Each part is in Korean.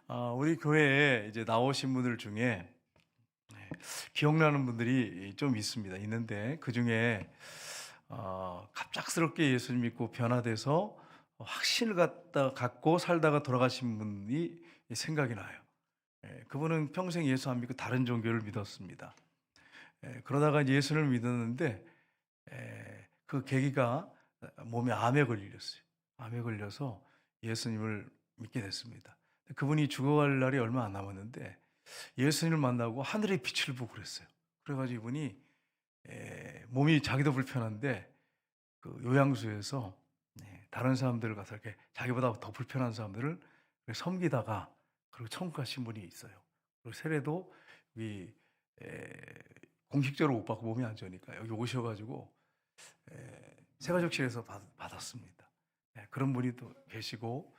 우리 교회에 이제 나오신 분들 중에 기억나는 분들이 좀 있습니다. 있는데 그중에 갑작스럽게 예수님 믿고 변화돼서 확신을 갖고 살다가 돌아가신 분이 생각이 나요. 그분은 평생 예수 안 믿고 다른 종교를 믿었습니다. 그러다가 이제 예수를 믿었는데 그 계기가 몸에 암에 걸렸어요. 암에 걸려서 예수님을 믿게 됐습니다. 그분이 죽어갈 날이 얼마 안 남았는데 예수님을 만나고 하늘의 빛을 보고 그랬어요. 그래가지고 이분이 몸이 자기도 불편한데 그 요양소에서 다른 사람들을 가서 이렇게 자기보다 더 불편한 사람들을 섬기다가 그리고 천국 가신 분이 있어요. 그리고 세례도 이 공식적으로 못 받고 몸이 안 좋으니까 여기 오셔가지고 새가족실에서 받았습니다. 그런 분이 또 계시고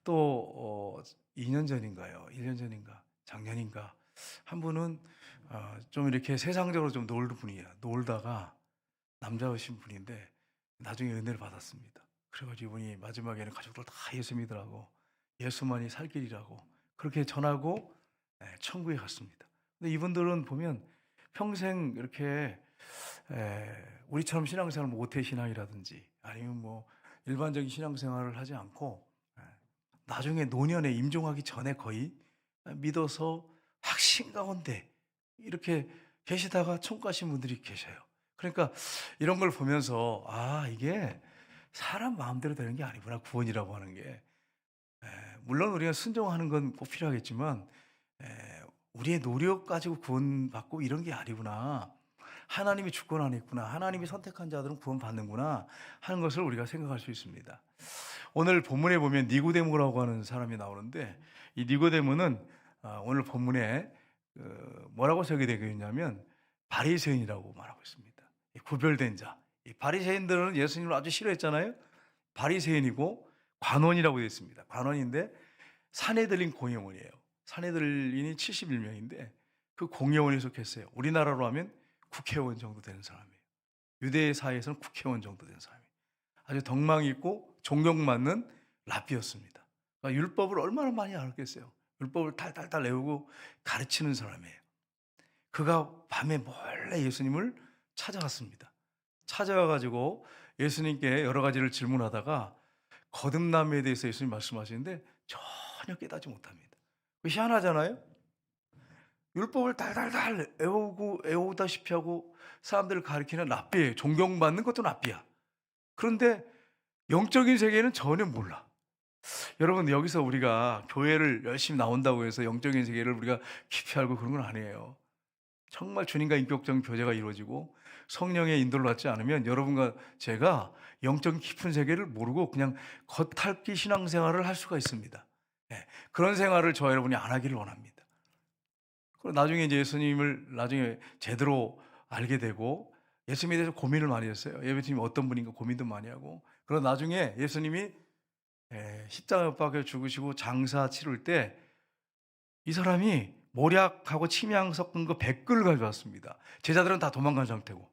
또 2년 전인가요? 1년 전인가? 작년인가? 한 분은 좀 이렇게 세상적으로 좀 놀던 분이에요. 놀다가 남자이신 분인데 나중에 은혜를 받았습니다. 그래가지고 이분이 마지막에는 가족들 다 예수 믿으라고 예수만이 살 길이라고 그렇게 전하고 천국에 갔습니다. 근데 이분들은 보면 평생 이렇게 우리처럼 신앙생활 모태 신앙이라든지 아니면 뭐 일반적인 신앙생활을 하지 않고 나중에 노년에 임종하기 전에 거의 믿어서 확신 가운데 이렇게 계시다가 천국 가신 분들이 계셔요. 그러니까 이런 걸 보면서 이게 사람 마음대로 되는 게 아니구나, 구원이라고 하는 게. 물론 우리가 순종하는 건 꼭 필요하겠지만 우리의 노력 가지고 구원받고 이런 게 아니구나. 하나님이 주권 안에 있구나. 하나님이 선택한 자들은 구원받는구나 하는 것을 우리가 생각할 수 있습니다. 오늘 본문에 보면 니고데모라고 하는 사람이 나오는데 이 니고데모는 오늘 본문에 뭐라고 설계되어 있냐면 바리새인이라고 말하고 있습니다. 구별된 자. 이 바리새인들은 예수님을 아주 싫어했잖아요. 바리새인이고 관원이라고 되어 있습니다. 관원인데 산헤드린 공회원이에요. 산헤드린이 71명인데 그 공회원에 속했어요. 우리나라로 하면 국회의원 정도 되는 사람이에요. 유대 사회에서는 국회의원 정도 되는 사람이에요. 아주 덕망이 있고 존경받는 랍비였습니다. 그러니까 율법을 얼마나 많이 알았겠어요. 율법을 탈탈탈 외우고 가르치는 사람이에요. 그가 밤에 몰래 예수님을 찾아갔습니다. 찾아와가지고 예수님께 여러 가지를 질문하다가 거듭남에 대해서 예수님 말씀하시는데 전혀 깨닫지 못합니다. 희한하잖아요. 율법을 달달달 외우다시피 하고 사람들을 가르치는 랍비예요. 존경받는 것도 랍비야. 그런데 영적인 세계는 전혀 몰라. 여러분, 여기서 우리가 교회를 열심히 나온다고 해서 영적인 세계를 우리가 깊이 알고 그런 건 아니에요. 정말 주님과 인격적인 교제가 이루어지고 성령의 인도를 받지 않으면 여러분과 제가 영적인 깊은 세계를 모르고 그냥 겉핥기 신앙생활을 할 수가 있습니다. 그런 생활을 저와 여러분이 안 하기를 원합니다. 그리고 나중에 이제 예수님을 나중에 제대로 알게 되고 예수님에 대해서 고민을 많이 했어요. 예수님이 어떤 분인가 고민도 많이 하고. 그러고 나중에 예수님이 십자가에 못 박혀 죽으시고 장사 치를 때 이 사람이 모략하고 침향 섞은 거 100그릇 가져왔습니다. 제자들은 다 도망간 상태고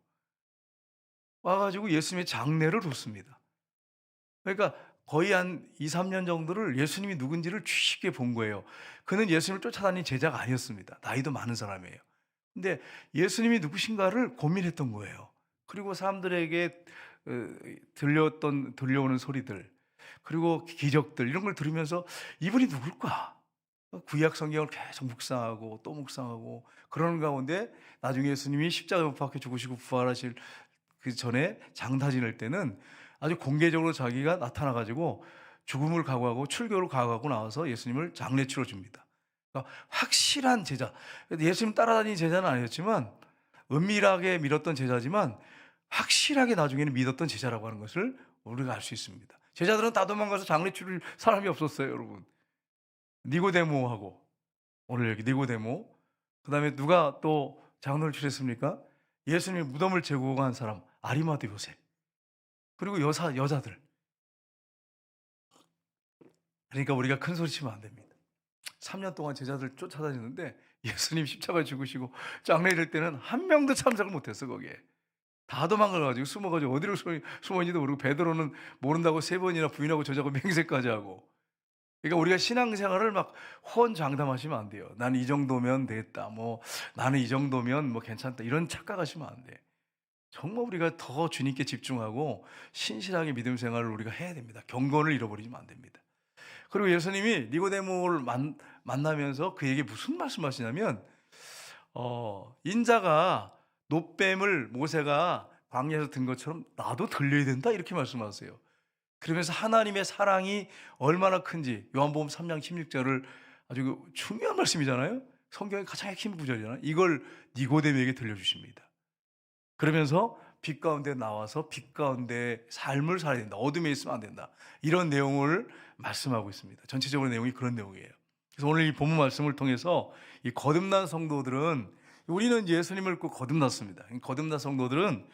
와가지고 예수님의 장례를 뒀습니다. 그러니까 거의 한 2-3년 정도를 예수님이 누군지를 쉽게 본 거예요. 그는 예수님을 쫓아다닌 제자가 아니었습니다. 나이도 많은 사람이에요. 근데 예수님이 누구신가를 고민했던 거예요. 그리고 사람들에게 들려오는 소리들, 그리고 기적들 이런 걸 들으면서 이분이 누굴까? 구약 성경을 계속 묵상하고 또 묵상하고 그러는 가운데 나중에 예수님이 십자가에 못 박혀 죽으시고 부활하실 그 전에 장사 지낼 때는 아주 공개적으로 자기가 나타나가지고 죽음을 각오하고 출교를 각오하고 나와서 예수님을 장례 치러줍니다. 그러니까 확실한 제자, 예수님 따라다니는 제자는 아니었지만 은밀하게 믿었던 제자지만 확실하게 나중에는 믿었던 제자라고 하는 것을 우리가 알 수 있습니다. 제자들은 다 도망가서 장례 치를 사람이 없었어요, 여러분. 니고데모하고 오늘 여기 니고데모, 그 다음에 누가 또 장로를 치렀습니까? 예수님의 무덤을 제공한 사람 아리마대 요셉, 그리고 여자들. 그러니까 우리가 큰 소리 치면 안 됩니다. 3년 동안 제자들 쫓아다녔는데 예수님 십자가에 죽으시고 장례될 때는 한 명도 참석을 못했어. 거기에 다 도망가가지고 숨어가지고 어디로 숨어있는지도 모르고 베드로는 모른다고 3번이나 부인하고 저자고 맹세까지 하고 그러니까 우리가 신앙생활을 막 호언장담하시면 안 돼요. 나는 이 정도면 됐다. 뭐 나는 이 정도면 뭐 괜찮다. 이런 착각하시면 안 돼. 정말 우리가 더 주님께 집중하고 신실하게 믿음 생활을 우리가 해야 됩니다. 경건을 잃어버리면 안 됩니다. 그리고 예수님이 니고데모를 만나면서 그에게 무슨 말씀하시냐면 인자가 놋뱀을 모세가 광야에서 든 것처럼 나도 들려야 된다 이렇게 말씀하세요. 그러면서 하나님의 사랑이 얼마나 큰지 요한복음 3장 16절을 아주 중요한 말씀이잖아요. 성경의 가장 핵심 구절이잖아요. 이걸 니고데모에게 들려주십니다. 그러면서 빛 가운데 나와서 빛 가운데 삶을 살아야 된다. 어둠에 있으면 안 된다. 이런 내용을 말씀하고 있습니다. 전체적으로 내용이 그런 내용이에요. 그래서 오늘 이 본문 말씀을 통해서 이 거듭난 성도들은 우리는 예수님을 꼭 거듭났습니다. 거듭난 성도들은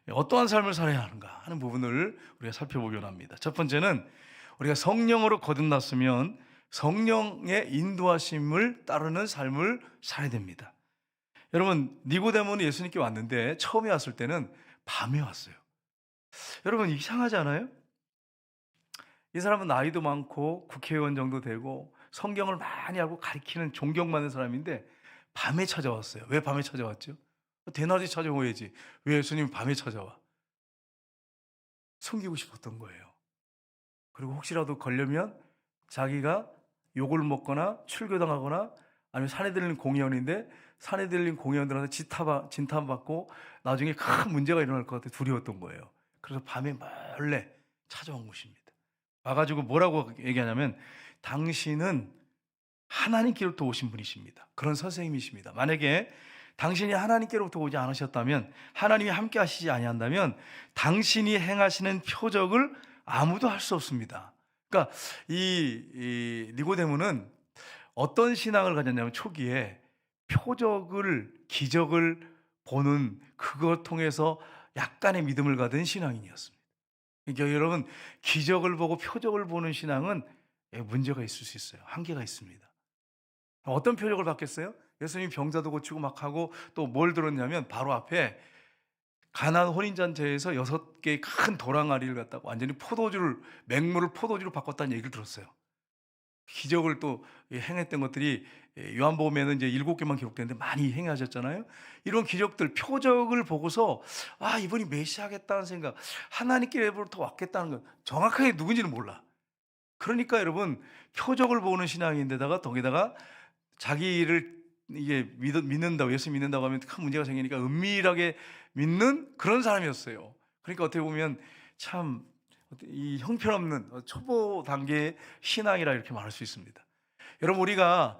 어떠한 삶을 살아야 하는가 하는 부분을 우리가 살펴보기로 합니다. 첫 번째는 우리가 성령으로 거듭났으면 성령의 인도하심을 따르는 삶을 살아야 됩니다. 여러분, 니고데모는 예수님께 왔는데 처음에 왔을 때는 밤에 왔어요. 여러분, 이상하지 않아요? 이 사람은 나이도 많고 국회의원 정도 되고 성경을 많이 알고 가르치는 존경받는 사람인데 밤에 찾아왔어요. 왜 밤에 찾아왔죠? 대낮에 찾아오야지. 왜 예수님 밤에 찾아와? 숨기고 싶었던 거예요. 그리고 혹시라도 걸려면 자기가 욕을 먹거나 출교당하거나 아니면 산에 들린 공의원인데 산에 들린 공의원들한테 진탐받고 나중에 큰 문제가 일어날 것 같아 두려웠던 거예요. 그래서 밤에 몰래 찾아온 것입니다. 와가지고 뭐라고 얘기하냐면 당신은 하나님께로부터 오신 분이십니다. 그런 선생님이십니다. 만약에 당신이 하나님께로부터 오지 않으셨다면 하나님이 함께 하시지 아니한다면 당신이 행하시는 표적을 아무도 할 수 없습니다. 그러니까 이 니고데모는 어떤 신앙을 가졌냐면 초기에 표적을 기적을 보는 그것 통해서 약간의 믿음을 가진 신앙인이었습니다. 그러니까 여러분 기적을 보고 표적을 보는 신앙은 문제가 있을 수 있어요. 한계가 있습니다. 어떤 표적을 받겠어요? 예수님이 병자도 고치고 막 하고 또 뭘 들었냐면 바로 앞에 가나안 혼인잔치에서 6개의 큰 도랑아리를 갖다가 완전히 맹물을 포도주로 바꿨다는 얘기를 들었어요. 기적을 또 행했던 것들이 요한복음에는 이제 7개만 기록되는데 많이 행하셨잖아요. 이런 기적들, 표적을 보고서 아, 이분이 메시아겠다는 생각, 하나님께로부터 왔겠다는 것, 정확하게 누군지는 몰라. 그러니까 여러분, 표적을 보는 신앙인데다가 거기다가 자기를 이게 믿는다고, 예수 믿는다고 하면 큰 문제가 생기니까 은밀하게 믿는 그런 사람이었어요. 그러니까 어떻게 보면 참 이 형편없는 초보 단계의 신앙이라 이렇게 말할 수 있습니다. 여러분, 우리가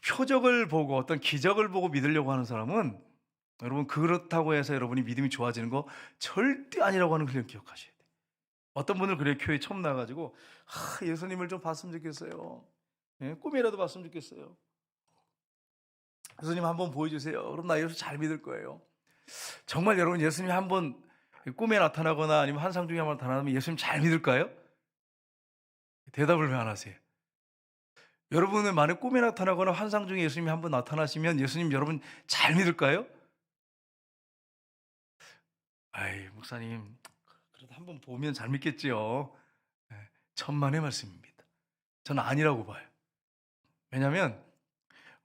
표적을 보고 어떤 기적을 보고 믿으려고 하는 사람은 여러분 그렇다고 해서 여러분이 믿음이 좋아지는 거 절대 아니라고 하는 걸 기억하셔야 돼요. 어떤 분은 그래 교회 처음 나가지고 예수님을 좀 봤으면 좋겠어요. 꿈이라도 봤으면 좋겠어요. 예수님 한번 보여주세요. 그럼 나 예수 잘 믿을 거예요. 정말 여러분 예수님이 한번 꿈에 나타나거나 아니면 환상 중에 한번 나타나면 예수님 잘 믿을까요? 대답을 왜 안 하세요? 여러분은 만약 꿈에 나타나거나 환상 중에 예수님이 한번 나타나시면 예수님 여러분 잘 믿을까요? 아이 목사님 그래도 한번 보면 잘 믿겠지요. 천만의 말씀입니다. 저는 아니라고 봐요. 왜냐하면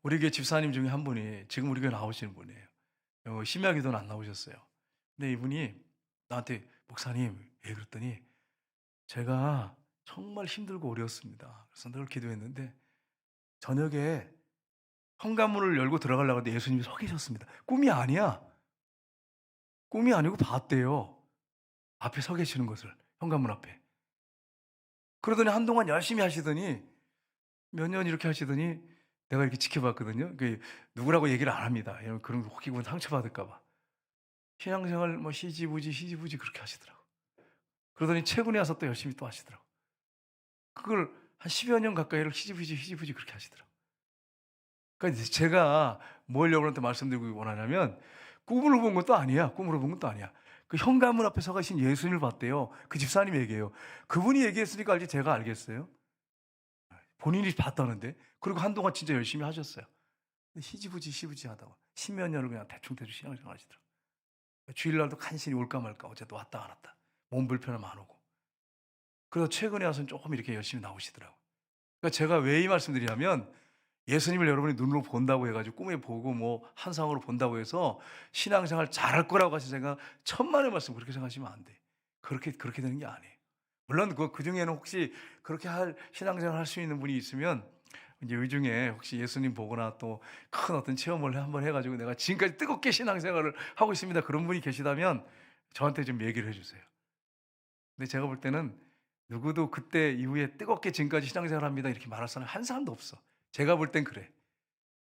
우리 교회 집사님 중에 한 분이 지금 우리 교회 나오시는 분이에요. 심야기도는 안 나오셨어요. 근데 이분이 나한테 목사님 왜 그랬더니 제가 정말 힘들고 어려웠습니다. 그래서 늘 기도했는데 저녁에 현관문을 열고 들어가려고 하는데 예수님이 서 계셨습니다. 꿈이 아니야. 꿈이 아니고 봤대요. 앞에 서 계시는 것을 현관문 앞에. 그러더니 한동안 열심히 하시더니 몇 년 이렇게 하시더니 내가 이렇게 지켜봤거든요. 누구라고 얘기를 안 합니다. 그런 거 혹시 상처받을까 봐. 신앙생활 뭐 희지부지 그렇게 하시더라고. 그러더니 최근에 와서 또 열심히 또 하시더라고. 그걸 한 10여 년 가까이를 희지부지 그렇게 하시더라고. 그러니까 제가 뭘 여러분한테 말씀드리고 원하냐면 꿈으로 본 것도 아니야. 꿈으로 본 것도 아니야. 그 현관문 앞에 서 계신 예수님을 봤대요. 그 집사님이 얘기해요. 그분이 얘기했으니까 알지 제가 알겠어요? 본인이 봤다는데. 그리고 한동안 진짜 열심히 하셨어요. 희지부지 하다가 10여 년을 그냥 대충 신앙생활 하시더라고요. 주일날도 간신히 올까 말까 어제도 왔다 안 왔다. 몸 불편하면 안 오고. 그래서 최근에 와서는 조금 이렇게 열심히 나오시더라고요. 그러니까 제가 왜 이 말씀드리냐면 예수님을 여러분이 눈으로 본다고 해가지고 꿈에 보고 뭐 환상으로 본다고 해서 신앙생활 잘할 거라고 하신 생각 천만의 말씀 그렇게 생각하시면 안 돼. 그렇게 되는 게 아니에요. 물론 그 중에는 혹시 그렇게 할 신앙생활 할 수 있는 분이 있으면 이제 이 중에 혹시 예수님 보거나 또 큰 어떤 체험을 한번 해가지고 내가 지금까지 뜨겁게 신앙생활을 하고 있습니다. 그런 분이 계시다면 저한테 좀 얘기를 해주세요. 근데 제가 볼 때는 누구도 그때 이후에 뜨겁게 지금까지 신앙생활 합니다. 이렇게 말할 사람 한 사람도 없어. 제가 볼 땐 그래.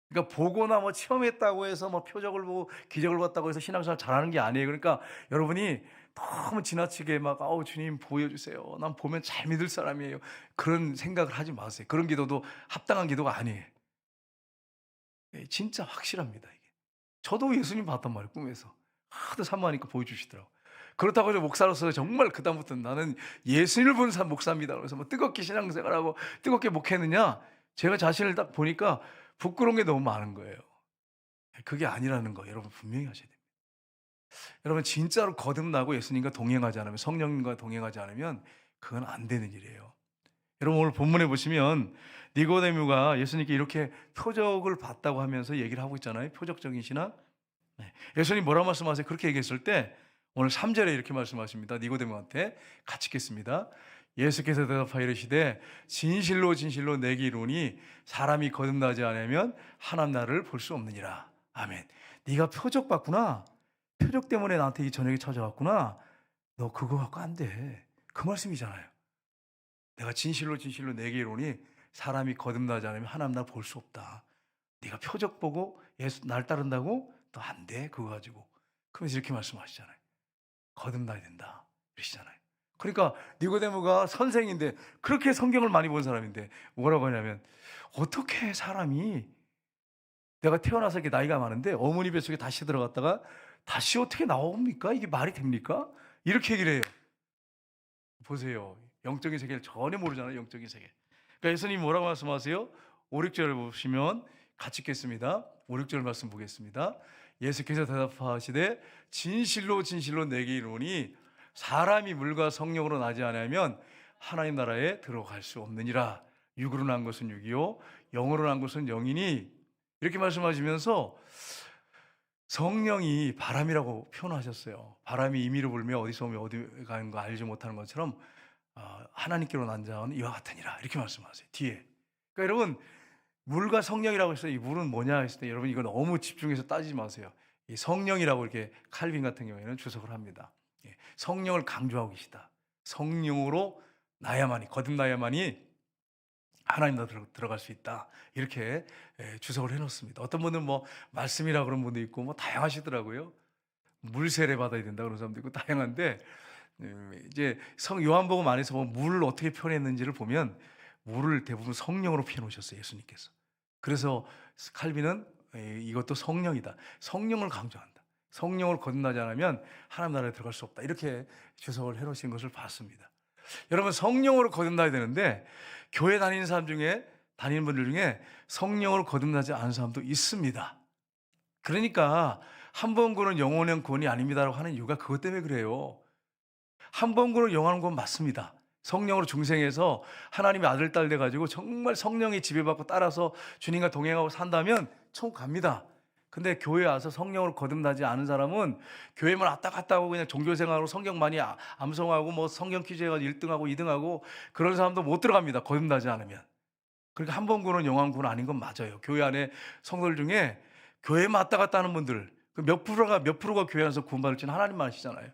그러니까 보거나 뭐 체험했다고 해서 뭐 표적을 보고 기적을 봤다고 해서 신앙생활 잘하는 게 아니에요. 그러니까 여러분이 너무 지나치게 막 아우 주님 보여주세요. 난 보면 잘 믿을 사람이에요. 그런 생각을 하지 마세요. 그런 기도도 합당한 기도가 아니에요. 예, 진짜 확실합니다 이게. 저도 예수님 봤단 말이에요 꿈에서. 하도 산만하니까 보여주시더라고. 그렇다고 해서 목사로서 정말 그다음부터 나는 예수님을 본 목사입니다. 그래서 뭐 뜨겁게 신앙생활하고 뜨겁게 목회했느냐? 제가 자신을 딱 보니까 부끄러운 게 너무 많은 거예요. 그게 아니라는 거 여러분 분명히 하셔야 됩니다. 여러분 진짜로 거듭나고 예수님과 동행하지 않으면 성령님과 동행하지 않으면 그건 안 되는 일이에요. 여러분 오늘 본문에 보시면 니고데모가 예수님께 이렇게 표적을 봤다고 하면서 얘기를 하고 있잖아요. 표적적인 신앙. 네. 예수님 뭐라고 말씀하세요? 그렇게 얘기했을 때 오늘 3절에 이렇게 말씀하십니다. 니고데모한테 같이 읽겠습니다. 예수께서 대답하여 이르시되 진실로 진실로 내게 이르노니 사람이 거듭나지 않으면 하나님 나라를 볼 수 없느니라. 아멘. 네가 표적 봤구나. 표적 때문에 나한테 이 저녁에 찾아왔구나. 너 그거 갖고 안 돼. 그 말씀이잖아요. 내가 진실로 진실로 내게 이르노니 사람이 거듭나지 않으면 하나님 나라 볼 수 없다. 네가 표적 보고 예수 날 따른다고 너 안 돼. 그거 가지고. 그러면서 이렇게 말씀하시잖아요. 거듭나야 된다. 그러시잖아요. 그러니까 니고데모가 선생인데 그렇게 성경을 많이 본 사람인데 뭐라고 하냐면 어떻게 사람이 내가 태어나서 이렇게 나이가 많은데 어머니 뱃속에 다시 들어갔다가 다시 어떻게 나옵니까? 이게 말이 됩니까? 이렇게 얘기를 해요. 보세요. 영적인 세계를 전혀 모르잖아요. 영적인 세계. 그러니까 예수님이 뭐라고 말씀하세요? 5, 6절을 보시면 같이 읽겠습니다. 5, 6절 말씀 보겠습니다. 예수께서 대답하시되 진실로 진실로 내게 이르노니 사람이 물과 성령으로 나지 않으면 하나님 나라에 들어갈 수 없느니라. 육으로 난 것은 육이요 영으로 난 것은 영이니 이렇게 말씀하시면서 성령이 바람이라고 표현하셨어요. 바람이 임의로 불며 어디서 오며 어디 가는 거 알지 못하는 것처럼 하나님께로 난 자는 이와 같으니라 이렇게 말씀하세요. 뒤에. 그러니까 여러분 물과 성령이라고 했어요. 이 물은 뭐냐 했을 때 여러분 이거 너무 집중해서 따지지 마세요. 이 성령이라고 이렇게 칼빈 같은 경우에는 주석을 합니다. 성령을 강조하고 계시다. 성령으로 나야만이 거듭나야만이 하나님 나라로 들어갈 수 있다. 이렇게 주석을 해놓습니다. 어떤 분은 뭐 말씀이라 그런 분도 있고 뭐 다양하시더라고요. 물 세례 받아야 된다 그런 사람도 있고 다양한데 이제 요한복음 안에서 물을 어떻게 표현했는지를 보면 물을 대부분 성령으로 표현하셨어요. 예수님께서. 그래서 칼빈은 이것도 성령이다. 성령을 강조한다. 성령을 거듭나지 않으면 하나님 나라에 들어갈 수 없다. 이렇게 주석을 해놓으신 것을 봤습니다. 여러분 성령으로 거듭나야 되는데 교회 다니는 사람 중에 다니는 분들 중에 성령으로 거듭나지 않은 사람도 있습니다. 그러니까 한 번 구는 영원한 구원이 아닙니다라고 하는 이유가 그것 때문에 그래요. 한 번 구는 영원한 구원 맞습니다. 성령으로 중생해서 하나님의 아들 딸 돼가지고 정말 성령의 지배받고 따라서 주님과 동행하고 산다면 천국 갑니다. 근데 교회 와서 성령으로 거듭나지 않은 사람은 교회만 왔다 갔다 하고 그냥 종교생활로 성경 많이 암송하고 뭐 성경 퀴즈 해가지고 1등하고 2등하고 그런 사람도 못 들어갑니다. 거듭나지 않으면. 그러니까 한 번 구는 영원 구는 아닌 건 맞아요. 교회 안에 성도들 중에 교회만 왔다 갔다 하는 분들 몇 프로가 교회 안에서 구원받을지는 하나님만 아시잖아요.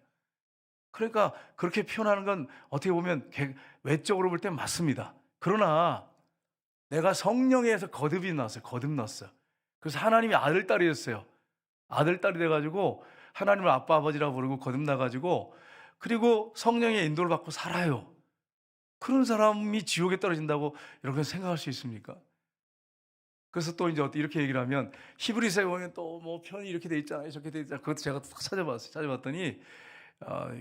그러니까 그렇게 표현하는 건 어떻게 보면 외적으로 볼 땐 맞습니다. 그러나 내가 성령에서 거듭났어요. 그래서 하나님이 아들, 딸이 됐어요. 아들, 딸이 돼가지고 하나님을 아빠, 아버지라고 부르고 거듭나가지고 그리고 성령의 인도를 받고 살아요. 그런 사람이 지옥에 떨어진다고 여러분 생각할 수 있습니까? 그래서 또 이제 이렇게 얘기를 하면 히브리서에 보면 또 뭐 편이 이렇게 돼 있잖아요. 저렇게 돼 있잖아요. 그것도 제가 딱 찾아봤더니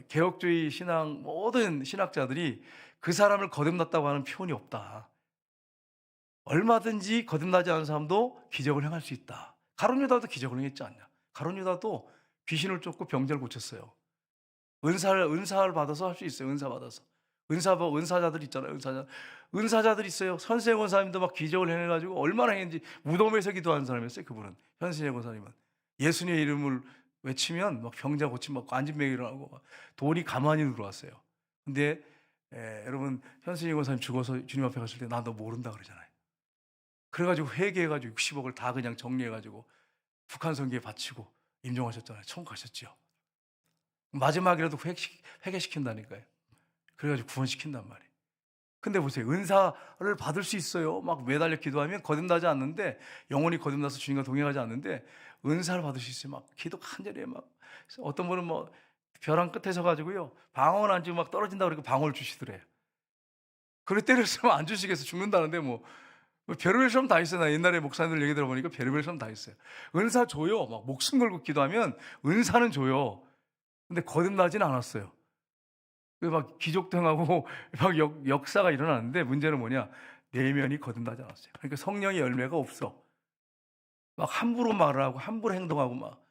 개혁주의 신앙 모든 신학자들이 그 사람을 거듭났다고 하는 표현이 없다. 얼마든지 거듭나지 않은 사람도 기적을 행할 수 있다. 가룟 유다도 기적을 행했지 않냐. 가룟 유다도 귀신을 쫓고 병자를 고쳤어요. 은사를 받아서 할 수 있어요. 은사 받아서. 은사자들 있잖아요. 은사자들 있어요. 현신의 권사님도 막 기적을 해내가지고 얼마나 했는지 무덤에서 기도하는 사람이었어요. 그분은 현신의 권사님은 예수님의 이름을 외치면 막 병자 고침 받고 안진병이 일어나고 막 돌이 가만히 들어왔어요. 근데 여러분 현신의 권사님 죽어서 주님 앞에 갔을 때 나 너 모른다 그러잖아요. 그래가지고 회개해가지고 60억을 다 그냥 정리해가지고 북한 선교에 바치고 임종하셨잖아요. 천국 가셨죠. 마지막이라도 회개시킨다니까요. 그래가지고 구원시킨단 말이에요. 근데 보세요. 은사를 받을 수 있어요. 막 매달려 기도하면 거듭나지 않는데, 영혼이 거듭나서 주님과 동행하지 않는데 은사를 받을 수 있어요. 막 기도 간절히 막 어떤 분은 뭐 벼랑 끝에 서가지고요 방언 안 주고 막 떨어진다고 그러고 방언을 주시더래요. 그래 때렸으면 안 주시겠어. 죽는다는데 뭐 별의별 사람 다 있어요. 나 옛날에 목사님들 얘기 들어보니까 별의별 사람 다 있어요. 은사 줘요. 막 목숨 걸고 기도하면 은사는 줘요. 근데 거듭나지는 않았어요. 막 기적도 행하고 막 역사가 일어나는데 문제는 뭐냐? 내면이 거듭나지 않았어요. 그러니까 성령의 열매가 없어. 막 함부로 말을 하고 함부로 행동하고 막.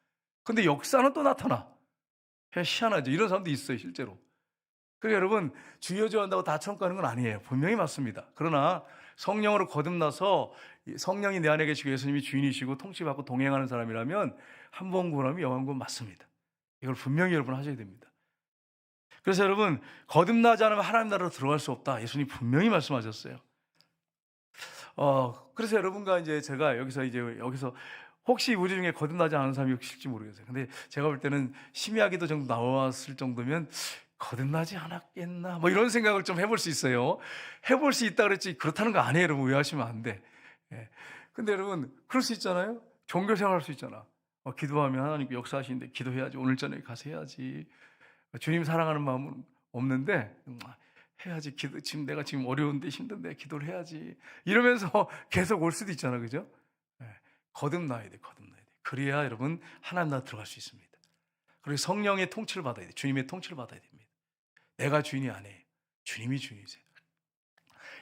근데 역사는 또 나타나. 희한하죠. 이런 사람도 있어요, 실제로. 그러니까 여러분, 주여 한다고 다 천국 가는 건 아니에요. 분명히 맞습니다. 그러나 성령으로 거듭나서 성령이 내 안에 계시고 예수님이 주인이시고 통치받고 동행하는 사람이라면 한 번 구원하면 영원 구원 맞습니다. 이걸 분명히 여러분 하셔야 됩니다. 그래서 여러분, 거듭나지 않으면 하나님 나라로 들어갈 수 없다. 예수님 분명히 말씀하셨어요. 그래서 여러분과 이제 제가 여기서 혹시 우리 중에 거듭나지 않은 사람이 계실지 모르겠어요. 근데 제가 볼 때는 심야기도 정도 나왔을 정도면 거듭나지 않았겠나 뭐 이런 생각을 좀 해볼 수 있어요. 해볼 수 있다 그랬지 그렇다는 거 아니에요. 여러분 오해하시면 안 돼. 예. 근데 여러분 그럴 수 있잖아요. 종교 생활할 수 있잖아. 기도하면 하나님께 역사하시는데 기도해야지. 오늘 저녁에 가서 해야지. 주님 사랑하는 마음은 없는데 해야지. 지금 내가 어려운데 힘든데 기도를 해야지. 이러면서 계속 올 수도 있잖아, 그죠? 예. 거듭나야 돼. 그래야 여러분 하나님 나라 들어갈 수 있습니다. 그리고 성령의 통치를 받아야 돼. 주님의 통치를 받아야 됩니다. 내가 주인이 아니에요. 주님이 주인이세요.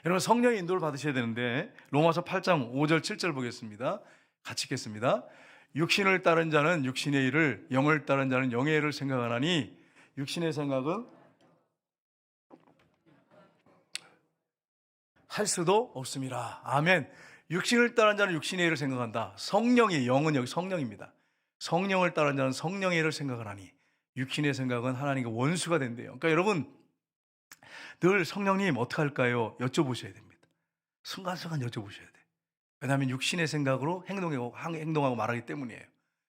여러분 성령의 인도를 받으셔야 되는데 로마서 8장 5절 7절 보겠습니다. 같이 읽겠습니다. 육신을 따른 자는 육신의 일을, 영을 따른 자는 영의 일을 생각하나니 육신의 생각은 할 수도 없습니다. 아멘. 육신을 따른 자는 육신의 일을 생각한다. 성령의 영은 여기 성령입니다. 성령을 따른 자는 성령의 일을 생각하나니 육신의 생각은 하나님과 원수가 된대요. 그러니까 여러분 늘 성령님 어떻게 할까요? 여쭤보셔야 됩니다. 순간순간 여쭤보셔야 돼. 왜냐하면 육신의 생각으로 행동하고 말하기 때문이에요.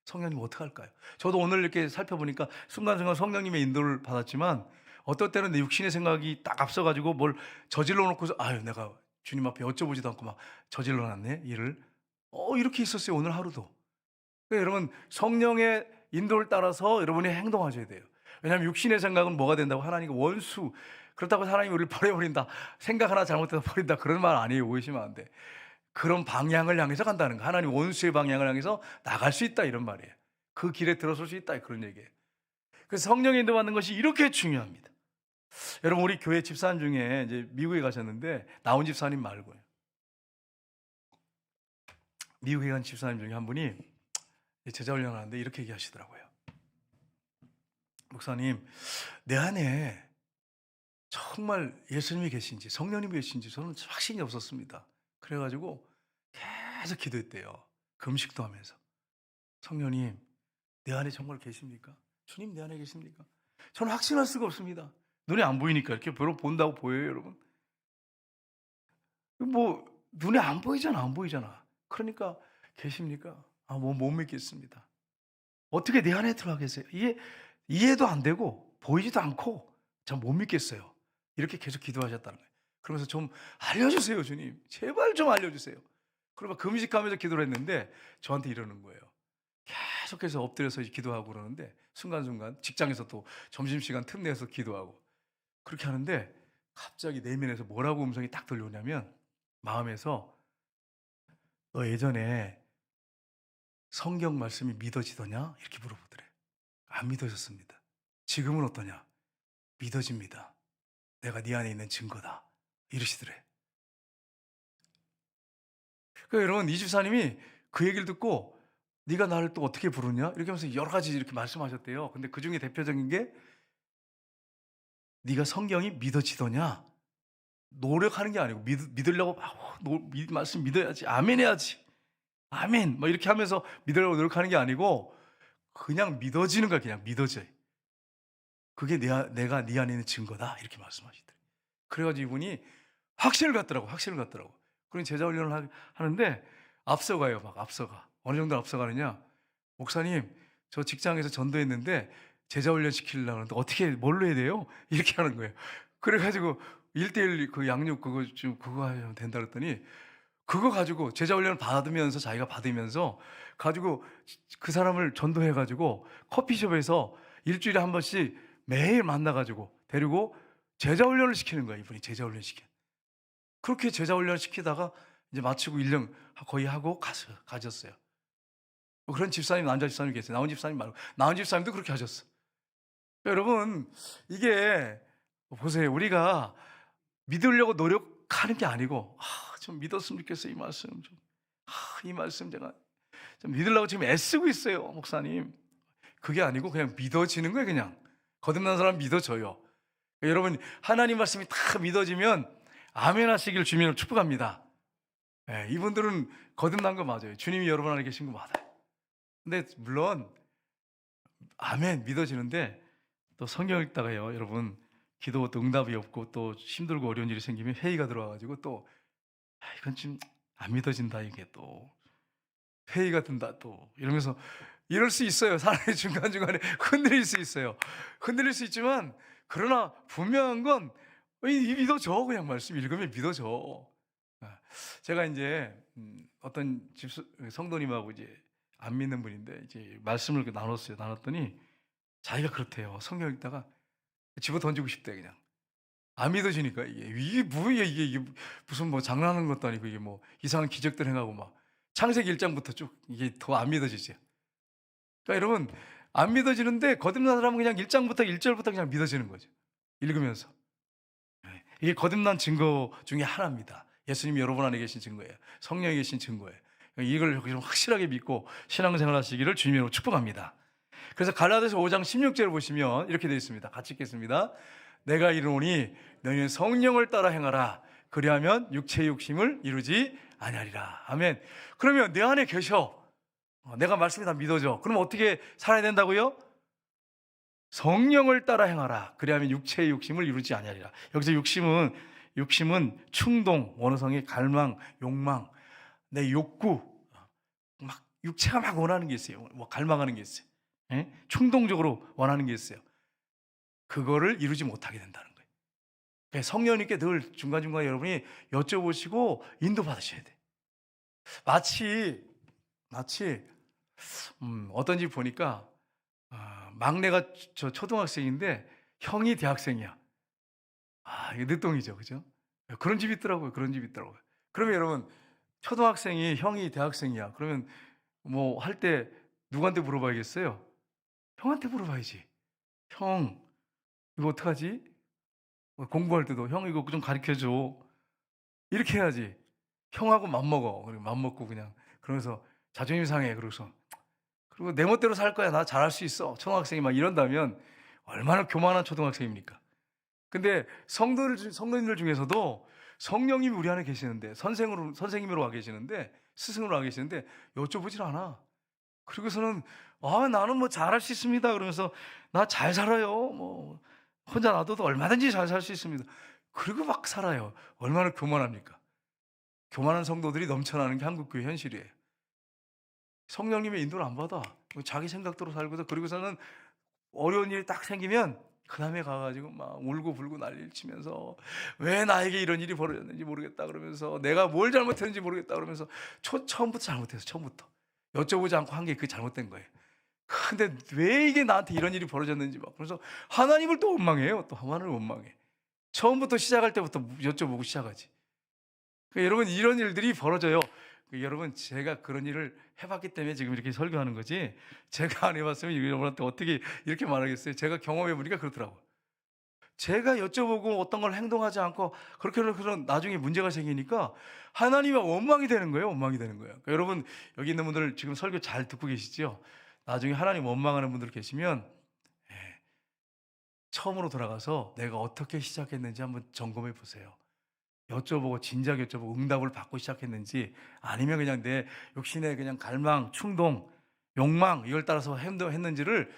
성령님 어떻게 할까요? 저도 오늘 이렇게 살펴보니까 순간순간 성령님의 인도를 받았지만 어떨 때는 내 육신의 생각이 딱 앞서가지고 뭘 저질러 놓고서 내가 주님 앞에 여쭤보지도 않고 막 저질러 놨네 일을. 이렇게 있었어요 오늘 하루도. 그러니까 여러분 성령의 인도를 따라서 여러분이 행동하셔야 돼요. 왜냐하면 육신의 생각은 뭐가 된다고? 하나님과 원수. 그렇다고 하나님이 우리를 버려버린다, 생각 하나 잘못해서 버린다, 그런 말 아니에요. 오해시면 안 돼. 그런 방향을 향해서 간다는 거. 하나님 원수의 방향을 향해서 나갈 수 있다 이런 말이에요. 그 길에 들어설 수 있다 그런 얘기예요. 그래서 성령의 인도받는 것이 이렇게 중요합니다. 여러분 우리 교회 집사님 중에 이제 미국에 가셨는데 나온 집사님 말고요. 미국에 간 집사님 중에 한 분이 제자 훈련하는데 이렇게 얘기하시더라고요. 목사님, 내 안에 정말 예수님이 계신지 성령님이 계신지 저는 확신이 없었습니다. 그래가지고 계속 기도했대요. 금식도 하면서. 성령님, 내 안에 정말 계십니까? 주님 내 안에 계십니까? 저는 확신할 수가 없습니다. 눈에 안 보이니까. 이렇게 별로 본다고 보여요, 여러분? 뭐 눈에 안 보이잖아. 그러니까 계십니까? 못 믿겠습니다. 어떻게 내 안에 들어가 계세요? 이해도 안 되고 보이지도 않고 전 못 믿겠어요. 이렇게 계속 기도하셨다는 거예요. 그러면서 좀 알려주세요, 주님. 제발 좀 알려주세요. 그러면 금식하면서 기도를 했는데 저한테 이러는 거예요. 계속해서 엎드려서 기도하고 그러는데 순간순간 직장에서 또 점심시간 틈내서 기도하고 그렇게 하는데 갑자기 내면에서 뭐라고 음성이 딱 들려오냐면 마음에서 너 예전에 성경 말씀이 믿어지더냐? 이렇게 물어보더래. 안 믿어졌습니다. 지금은 어떠냐? 믿어집니다. 내가 네 안에 있는 증거다. 이러시더래. 그러니까 여러분 이 집사님이 그 얘기를 듣고 네가 나를 또 어떻게 부르냐? 이렇게 하면서 여러 가지 이렇게 말씀하셨대요. 근데 그 중에 대표적인 게 네가 성경이 믿어지더냐? 노력하는 게 아니고 믿으려고 막 말씀 믿어야지. 아멘 해야지. 아멘. 뭐 이렇게 하면서 믿으려고 노력하는 게 아니고 그냥 믿어지는 거야. 그냥 믿어져요. 그게 내가 네 안에 있는 증거다. 이렇게 말씀하시더라고요. 그래가지고 이분이 확신을 갖더라고. 확신을 갖더라고. 그런 제자 훈련을 하는데 앞서가요. 막 앞서가. 어느 정도 앞서가느냐? 목사님, 저 직장에서 전도했는데 제자 훈련 시키려고 하는데 어떻게 뭘로 해야 돼요? 이렇게 하는 거예요. 그래가지고 1:1 그 양육 그거 하면 된다 그랬더니 그거 가지고 제자 훈련을 받으면서 자기가 받으면서 가지고 그 사람을 전도해 가지고 커피숍에서 일주일에 한 번씩 매일 만나 가지고 데리고 제자 훈련을 시키는 거예요. 이분이 제자 훈련 시켜. 그렇게 제자 훈련 시키다가 이제 마치고 1년 거의 하고 가셨어요. 그런 집사님, 남자 집사님 계세요. 나온 집사님 말고 나온 집사님도 그렇게 하셨어. 여러분, 이게 보세요. 우리가 믿으려고 노력하는 게 아니고 좀 믿었으면 좋겠어요. 이 말씀 좀. 이 말씀 제가 좀 믿으려고 지금 애쓰고 있어요, 목사님. 그게 아니고 그냥 믿어지는 거예요. 그냥 거듭난 사람 믿어져요. 여러분, 하나님 말씀이 다 믿어지면 아멘 하시길 주님으로 축복합니다. 네, 이분들은 거듭난 거 맞아요. 주님이 여러분 안에 계신 거 맞아요. 근데 물론 아멘 믿어지는데 또 성경 읽다가요, 여러분 기도 또 응답이 없고 또 힘들고 어려운 일이 생기면 회의가 들어와가지고 또 이건 좀 안 믿어진다, 이게 또 회의가 든다 또 이러면서 이럴 수 있어요. 사람이 중간중간에 흔들릴 수 있어요. 흔들릴 수 있지만 그러나 분명한 건 믿어져. 그냥 말씀 읽으면 믿어져. 제가 이제 어떤 성도님하고 이제 안 믿는 분인데 이제 말씀을 나눴어요. 나눴더니 자기가 그렇대요. 성경 읽다가 집어 던지고 싶대. 그냥 안 믿어지니까 이게 뭐야, 이게 무슨 뭐 장난하는 것도 아니고 이게 뭐 이상한 기적들 행하고 막 창세기 1장부터 쭉 이게 더 안 믿어지죠. 그러니까 여러분, 안 믿어지는데 거듭난 사람은 그냥 1장부터 1절부터 그냥 믿어지는 거죠. 읽으면서. 이게 거듭난 증거 중에 하나입니다. 예수님이 여러분 안에 계신 증거예요. 성령에 계신 증거예요. 이걸 확실하게 믿고 신앙생활 하시기를 주님으로 축복합니다. 그래서 갈라디아서 5장 16절을 보시면 이렇게 되어 있습니다. 같이 읽겠습니다. 내가 이르노니 너희는 성령을 따라 행하라. 그리하면 육체의 욕심을 이루지 아니하리라. 아멘. 그러면 내 안에 계셔. 내가 말씀이 다 믿어져. 그럼 어떻게 살아야 된다고요? 성령을 따라 행하라. 그리하면 육체의 욕심을 이루지 아니하리라. 여기서 욕심은 충동, 원어성의 갈망, 욕망, 내 욕구, 막 육체가 막 원하는 게 있어요. 뭐 갈망하는 게 있어요. 충동적으로 원하는 게 있어요. 그거를 이루지 못하게 된다는 거예요. 성령님께 늘 중간중간에 여러분이 여쭤보시고 인도받으셔야 돼요. 마치 어떤 집 보니까 막내가 저 초등학생인데 형이 대학생이야. 이게 늦동이죠, 그죠? 그런 집이 있더라고요. 그런 집이 있더라고요. 그러면 여러분, 초등학생이 형이 대학생이야. 그러면 뭐 할 때 누구한테 물어봐야겠어요? 형한테 물어봐야지. 형, 이거 어떡하지? 공부할 때도 형 이거 좀 가르쳐줘. 이렇게 해야지. 형하고 맘먹어. 그리고 맘먹고 그냥 그러면서 자존심 상해. 그리고 내 멋대로 살 거야. 나 잘할 수 있어. 초등학생이 막 이런다면 얼마나 교만한 초등학생입니까? 근데 성도님들 중에서도 성령님이 우리 안에 계시는데 선생님으로 와 계시는데 스승으로 와 계시는데 여쭤보질 않아. 그리고서는 나는 뭐 잘할 수 있습니다. 그러면서 나 잘 살아요. 뭐 혼자 놔둬도 얼마든지 잘 살 수 있습니다. 그리고 막 살아요. 얼마나 교만합니까? 교만한 성도들이 넘쳐나는 게 한국교회 현실이에요. 성령님의 인도를 안 받아. 자기 생각대로 살고서 그리고서는 어려운 일이 딱 생기면 그 다음에 가가지고 막 울고 불고 난리를 치면서 왜 나에게 이런 일이 벌어졌는지 모르겠다 그러면서 내가 뭘 잘못했는지 모르겠다 그러면서 처음부터 잘못했어. 처음부터 여쭤보지 않고 한 게 그게 잘못된 거예요. 근데 왜 이게 나한테 이런 일이 벌어졌는지 막 그래서 하나님을 또 원망해요. 또 하나님을 원망해. 처음부터 시작할 때부터 여쭤보고 시작하지. 그러니까 여러분, 이런 일들이 벌어져요. 여러분, 제가 그런 일을 해봤기 때문에 지금 이렇게 설교하는 거지, 제가 안 해봤으면 여러분한테 어떻게 이렇게 말하겠어요? 제가 경험해보니까 그렇더라고요. 제가 여쭤보고 어떤 걸 행동하지 않고 그렇게 그런 나중에 문제가 생기니까 하나님이 원망이 되는 거예요. 원망이 되는 거예요. 그러니까 여러분, 여기 있는 분들 지금 설교 잘 듣고 계시죠? 나중에 하나님 원망하는 분들 계시면 처음으로 돌아가서 내가 어떻게 시작했는지 한번 점검해 보세요. 여쭤보고 진작 여쭤보고 응답을 받고 시작했는지, 아니면 그냥 내 욕심의 그냥 갈망, 충동, 욕망 이걸 따라서 행동했는지를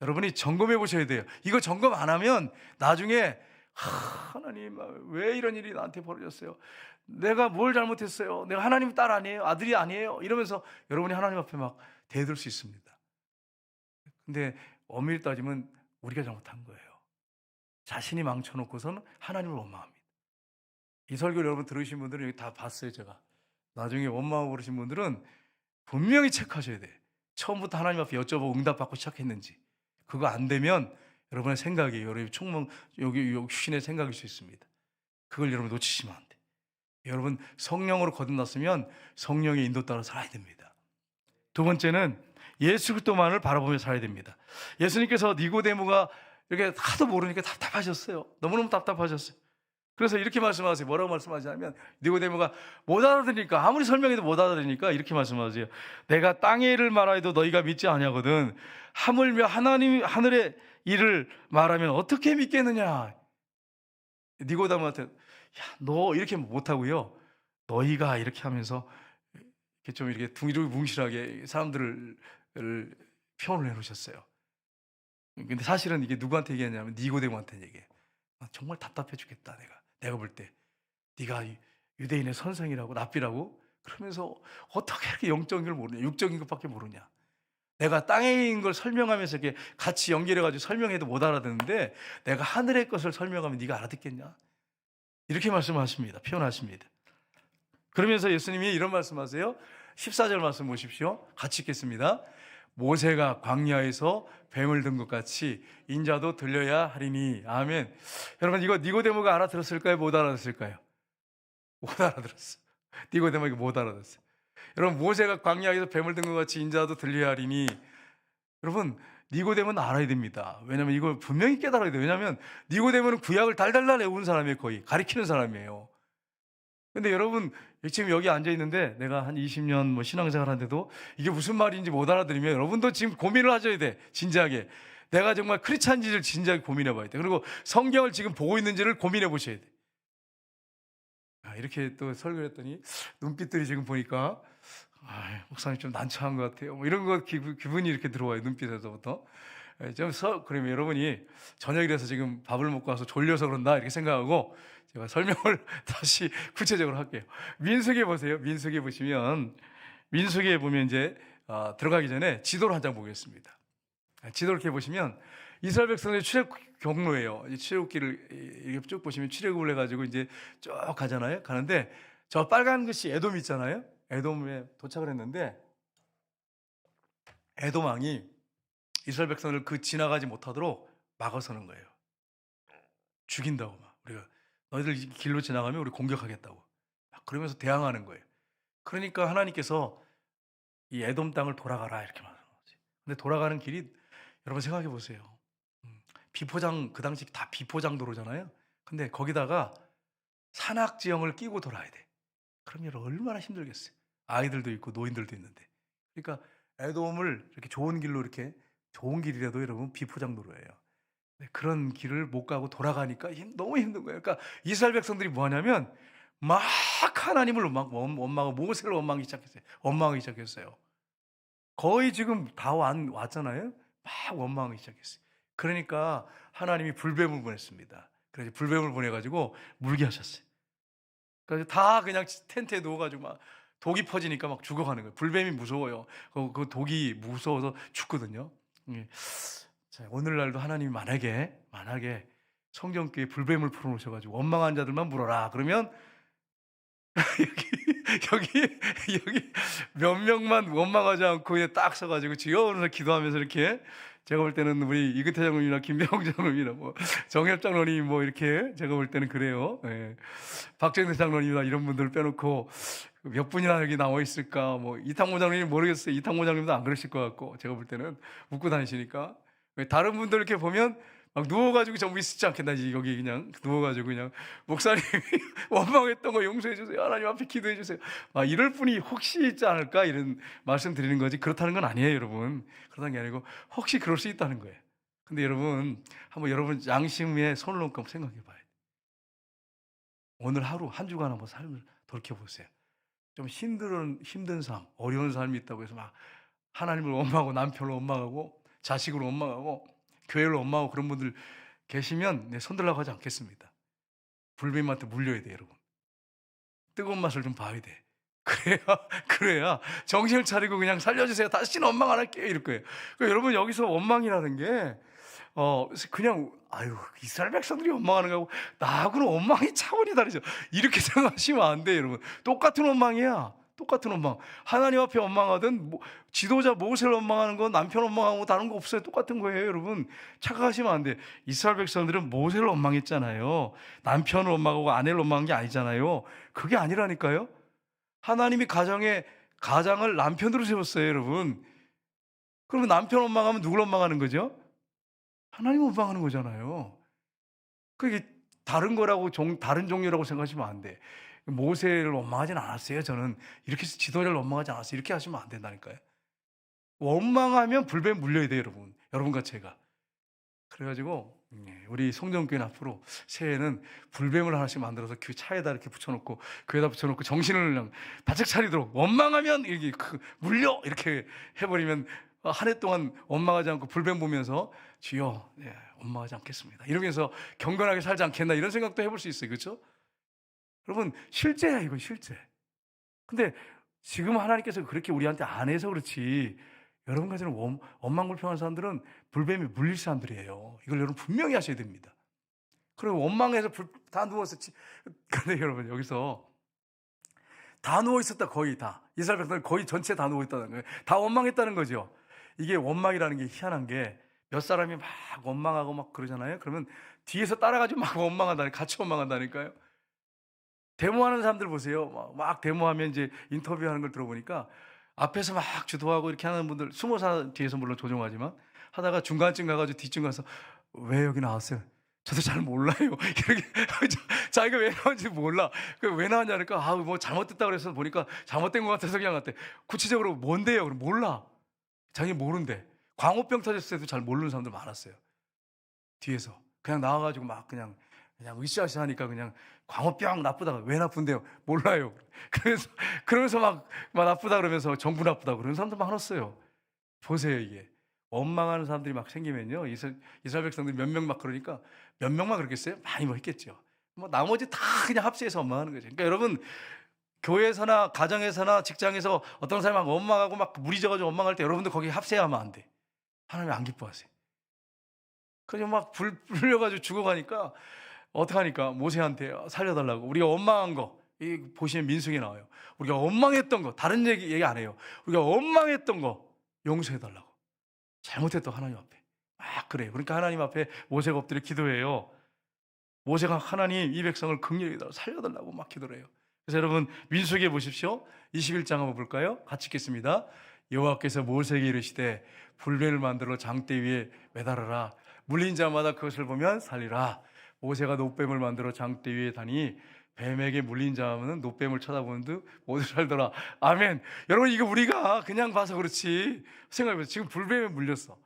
여러분이 점검해 보셔야 돼요. 이거 점검 안 하면 나중에 하나님 왜 이런 일이 나한테 벌어졌어요? 내가 뭘 잘못했어요? 내가 하나님 딸 아니에요? 아들이 아니에요? 이러면서 여러분이 하나님 앞에 막 대들 수 있습니다. 근데 엄밀히 따지면 우리가 잘못한 거예요. 자신이 망쳐놓고서는 하나님을 원망합니다. 이 설교를 여러분 들으신 분들은 여기 다 봤어요. 제가 나중에 원망하고 그러신 분들은 분명히 체크하셔야 돼. 처음부터 하나님 앞에 여쭤보고 응답받고 시작했는지. 그거 안 되면 여러분의 생각이에요. 여러분의 총명, 여기 육신의 생각일 수 있습니다. 그걸 여러분 놓치시면 안 돼. 여러분 성령으로 거듭났으면 성령의 인도 따라 살아야 됩니다. 두 번째는 예수 그리스도만을 바라보며 살아야 됩니다. 예수님께서 니고데모가 이렇게 하도 모르니까 답답하셨어요. 너무너무 답답하셨어요. 그래서 이렇게 말씀하세요. 뭐라고 말씀하시냐면, 니고데모가 못 알아들으니까, 아무리 설명해도 못 알아들으니까 이렇게 말씀하세요. 내가 땅의 일을 말하여도 너희가 믿지 아니하거든 하물며 하나님 하늘의 일을 말하면 어떻게 믿겠느냐. 니고데모한테 너 이렇게 못하고요, 너희가 이렇게 하면서 이렇게 좀 이렇게 둥실하게 사람들을 표현을 해놓으셨어요. 근데 사실은 이게 누구한테 얘기했냐면 니고데모한테 얘기해. 정말 답답해 죽겠다. 내가 볼 때 네가 유대인의 선생이라고, 랍비라고 그러면서 어떻게 이렇게 영적인 걸 모르냐, 육적인 것밖에 모르냐. 내가 땅에 있는 걸 설명하면서 이렇게 같이 연결해가지고 설명해도 못 알아듣는데 내가 하늘의 것을 설명하면 네가 알아듣겠냐, 이렇게 말씀하십니다. 표현하십니다. 그러면서 예수님이 이런 말씀하세요. 14절 말씀 보십시오. 같이 읽겠습니다. 모세가 광야에서 뱀을 든 것 같이 인자도 들려야 하리니. 아멘. 여러분, 이거 니고데모가 알아들었을까요? 못 알아들었을까요? 못 알아들었어요. 니고데모가 못 알아들었어요. 여러분, 모세가 광야에서 뱀을 든 것 같이 인자도 들려야 하리니. 여러분, 니고데모는 알아야 됩니다. 왜냐하면 이걸 분명히 깨달아야 돼요. 왜냐하면 니고데모는 구약을 달달달 외운 사람이에요. 거의 가리키는 사람이에요. 근데 여러분, 지금 여기 앉아있는데 내가 한 20년 신앙생활 하는데도 이게 무슨 말인지 못 알아들으면 여러분도 지금 고민을 하셔야 돼. 진지하게. 내가 정말 크리스찬인지를 진지하게 고민해 봐야 돼. 그리고 성경을 지금 보고 있는지를 고민해 보셔야 돼. 이렇게 또 설교를 했더니 눈빛들이 지금 보니까 목사님 좀 난처한 것 같아요. 이런 거 기분이 이렇게 들어와요. 눈빛에서부터. 그러면 여러분이 저녁이라서 지금 밥을 먹고 와서 졸려서 그런다 이렇게 생각하고 제가 설명을 다시 구체적으로 할게요. 민수기에 보세요. 민수기에 보시면, 민수기에 보면 이제 들어가기 전에 지도를 한 장 보겠습니다. 지도를 이렇게 보시면 이스라엘 백성들의 출애굽 경로예요. 출애굽기를 이렇게 쭉 보시면 출애굽을 해가지고 이제 쭉 가잖아요. 가는데 저 빨간 것이 에돔 있잖아요. 에돔에 도착을 했는데 에돔 왕이 이스라엘 백성을 그 지나가지 못하도록 막아서는 거예요. 죽인다고 막. 우리가 너희들 길로 지나가면 우리 공격하겠다고. 그러면서 대항하는 거예요. 그러니까 하나님께서 이 에돔 땅을 돌아가라 이렇게 말하는 거지. 근데 돌아가는 길이 여러분 생각해 보세요. 비포장, 그 당시 다 비포장도로잖아요. 근데 거기다가 산악지형을 끼고 돌아야 돼. 그럼 여러분 얼마나 힘들겠어요. 아이들도 있고 노인들도 있는데. 그러니까 에돔을 이렇게 좋은 길로, 이렇게 좋은 길이라도 여러분 비포장도로예요. 그런 길을 못 가고 돌아가니까 너무 힘든 거예요. 그러니까 이스라엘 백성들이 뭐 하냐면 막 하나님을 원망하고 모세를 원망하기 시작했어요. 거의 지금 다 왔잖아요. 막 원망하기 시작했어요. 그러니까 하나님이 불뱀을 보냈습니다. 그래서 불뱀을 보내가지고 물게 하셨어요. 그래서 다 그냥 텐트에 누워가지고 막 독이 퍼지니까 막 죽어가는 거예요. 불뱀이 무서워요. 그 독이 무서워서 죽거든요. 자, 오늘날도 하나님이 만약에 성경교에 불뱀을 풀어놓으셔가지고 원망한 자들만 물어라 그러면 여기 몇 명만 원망하지 않고 그냥 딱 서가지고 지어오면서 기도하면서 이렇게, 제가 볼 때는 우리 이근태 장로님이나 김병 장로님이나 정협 장로님 이렇게 제가 볼 때는 그래요. 박정대 장로님이나 이런 분들 빼놓고 몇 분이나 여기 나와 있을까. 이탕모 장로님 모르겠어요. 이탕모 장로님도 안 그러실 것 같고, 제가 볼 때는 웃고 다니시니까. 다른 분들 이렇게 보면 막 누워가지고 전부 있지 않겠나. 여기 그냥 누워가지고 그냥 목사님이 원망했던 거 용서해 주세요, 하나님 앞에 기도해 주세요, 막 이럴 분이 혹시 있지 않을까, 이런 말씀 드리는 거지. 그렇다는 건 아니에요, 여러분. 그렇다는 게 아니고 혹시 그럴 수 있다는 거예요. 근데 여러분, 한번 여러분 양심 위에 손을 얹고 한번 생각해 봐요. 오늘 하루 한 주간 한번 삶을 돌이켜 보세요. 좀 힘든 삶, 어려운 삶이 있다고 해서 막 하나님을 원망하고 남편을 원망하고 자식을 원망하고 교회를 원망하고 그런 분들 계시면 손 들라고 하지 않겠습니다. 불뱀한테 물려야 돼요, 여러분. 뜨거운 맛을 좀 봐야 돼. 그래야 정신을 차리고 그냥 살려주세요. 다시는 원망 안 할게요. 이럴 거예요. 그러니까 여러분, 여기서 원망이라는 게 그냥 이스라엘 백성들이 원망하는 거하고 나하고는 원망이 차원이 다르죠. 이렇게 생각하시면 안 돼요, 여러분. 똑같은 원망이야. 똑같은 원망. 하나님 앞에 원망하든 지도자 모세를 원망하는 건 남편 원망하는 거 다른 거 없어요. 똑같은 거예요, 여러분. 착각하시면 안 돼. 이스라엘 백성들은 모세를 원망했잖아요. 남편을 원망하고 아내를 원망한 게 아니잖아요. 그게 아니라니까요. 하나님이 가장을 남편으로 세웠어요, 여러분. 그러면 남편 원망하면 누굴 원망하는 거죠? 하나님 원망하는 거잖아요. 그게 다른 거라고 다른 종류라고 생각하시면 안 돼. 모세를 원망하진 않았어요. 저는 이렇게 해서 지도자를 원망하지 않았어요. 이렇게 하시면 안 된다니까요. 원망하면 불뱀 물려야 돼요, 여러분. 여러분과 제가. 그래가지고 우리 성전교회는 앞으로 새해에는 불뱀을 하나씩 만들어서 그 차에다 이렇게 붙여놓고 교회에다 붙여놓고 정신을 그냥 바짝 차리도록 원망하면 이게 물려 이렇게 해버리면 한 해 동안 원망하지 않고 불뱀 보면서 주여 원망하지 않겠습니다 이러면서 경건하게 살지 않겠나 이런 생각도 해볼 수 있어요. 그렇죠? 여러분 실제야, 이건 실제. 근데 지금 하나님께서 그렇게 우리한테 안 해서 그렇지 여러분 같은 원망불평한 사람들은 불뱀이 물릴 사람들이에요. 이걸 여러분 분명히 하셔야 됩니다. 그리고 원망해서 다 누워서 근데 여러분 여기서 다 누워 있었다. 거의 다 이스라엘 백성들 거의 전체 다 누워 있다는 거예요. 다 원망했다는 거죠. 이게 원망이라는 게 희한한 게 몇 사람이 막 원망하고 막 그러잖아요. 그러면 뒤에서 따라가지고 막 같이 원망한다니까요. 데모하는 사람들 보세요. 막 데모하면 이제 인터뷰하는 걸 들어보니까 앞에서 막 주도하고 이렇게 하는 분들 숨어서 뒤에서 물론 조종하지만 하다가 중간쯤 가가지고 뒤쯤 가서 왜 여기 나왔어요? 저도 잘 몰라요. 이렇게 자기가 왜 나왔는지 몰라. 왜 나왔냐니까 뭐 잘못됐다 그래서 보니까 잘못된 것 같아서 그냥 갔대. 구체적으로 뭔데요? 그럼 몰라. 자기 모른대. 광우병 터졌을 때도 잘 모르는 사람들 많았어요. 뒤에서 그냥 나와가지고 막 그냥 으쌰으쌰 하니까 그냥 광우병 나쁘다. 왜 나쁜데요? 몰라요. 그러면서 막 나쁘다 그러면서 정부 나쁘다 그러는 사람들 많았어요. 보세요, 이게 원망하는 사람들이 막 생기면요, 이스라엘 백성들이 몇 명 막 그러니까 몇 명만 그렇겠어요? 많이 뭐 했겠죠. 나머지 다 그냥 합세해서 원망하는 거죠. 그러니까 여러분 교회에서나 가정에서나 직장에서 어떤 사람이 막 원망하고 막 물이 져가지고 원망할 때 여러분들 거기 합세하면 안 돼. 하나님 안 기뻐하세요. 그냥 막 불려가지고 죽어가니까 어떡하니까 모세한테 살려달라고. 우리가 원망한 거 보시면 민수기에 나와요. 우리가 원망했던 거 다른 얘기 안 해요. 우리가 원망했던 거 용서해달라고. 잘못했던 하나님 앞에 막 그래요. 그러니까 하나님 앞에 모세가 엎드려 기도해요. 모세가 하나님 이 백성을 긍휼히 살려달라고 막 기도를 해요. 그래서 여러분 민수기에 보십시오. 21장 한번 볼까요? 같이 읽겠습니다. 여호와께서 모세에게 이르시되 불뱀을 만들어 장대 위에 매달아라. 물린 자마다 그것을 보면 살리라. 모세가 노뱀을 만들어 장대 위에 다니 뱀에게 물린 자는 노뱀을 쳐다보는 듯 모두 살더라. 아멘. 여러분 이거 우리가 그냥 봐서 그렇지 생각해보세요. 지금 불뱀에 물렸어.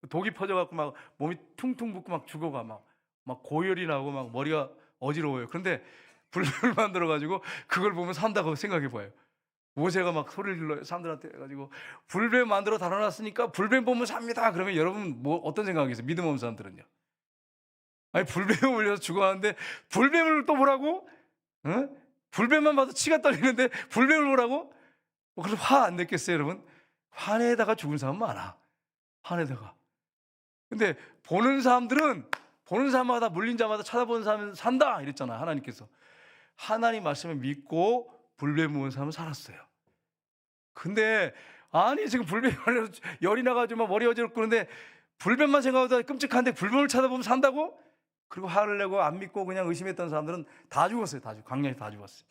독이 퍼져갖고 막 몸이 퉁퉁 붓고 막 죽어가 막 고열이 나고 막 머리가 어지러워요. 그런데 불뱀을 만들어가지고 그걸 보면 산다고 생각해봐요. 모세가 막 소리를 질러요. 사람들한테 해가지고 불뱀 만들어 달아놨으니까 불뱀 보면 삽니다. 그러면 여러분 어떤 생각이겠어요? 믿음 없는 사람들은요. 아니 불뱀에 물려서 죽어가는데 불뱀을 또 보라고? 응? 불뱀만 봐도 치가 떨리는데 불뱀을 보라고? 그래서 화 안 냈겠어요, 여러분? 화내다가 죽은 사람 많아. 화내다가. 근데 보는 사람마다 물린 자마다 쳐다보는 사람은 산다 이랬잖아요. 하나님께서. 하나님 말씀을 믿고 불뱀 먹은 사람은 살았어요. 근데 아니 지금 불뱀 걸려서 열이 나가지고 막 머리 어지럽고 그런데 불뱀만 생각하다 끔찍한데 불뱀을 쳐다보면 산다고? 그리고 화를 내고 안 믿고 그냥 의심했던 사람들은 다 죽었어요. 광야에 다 죽었어요.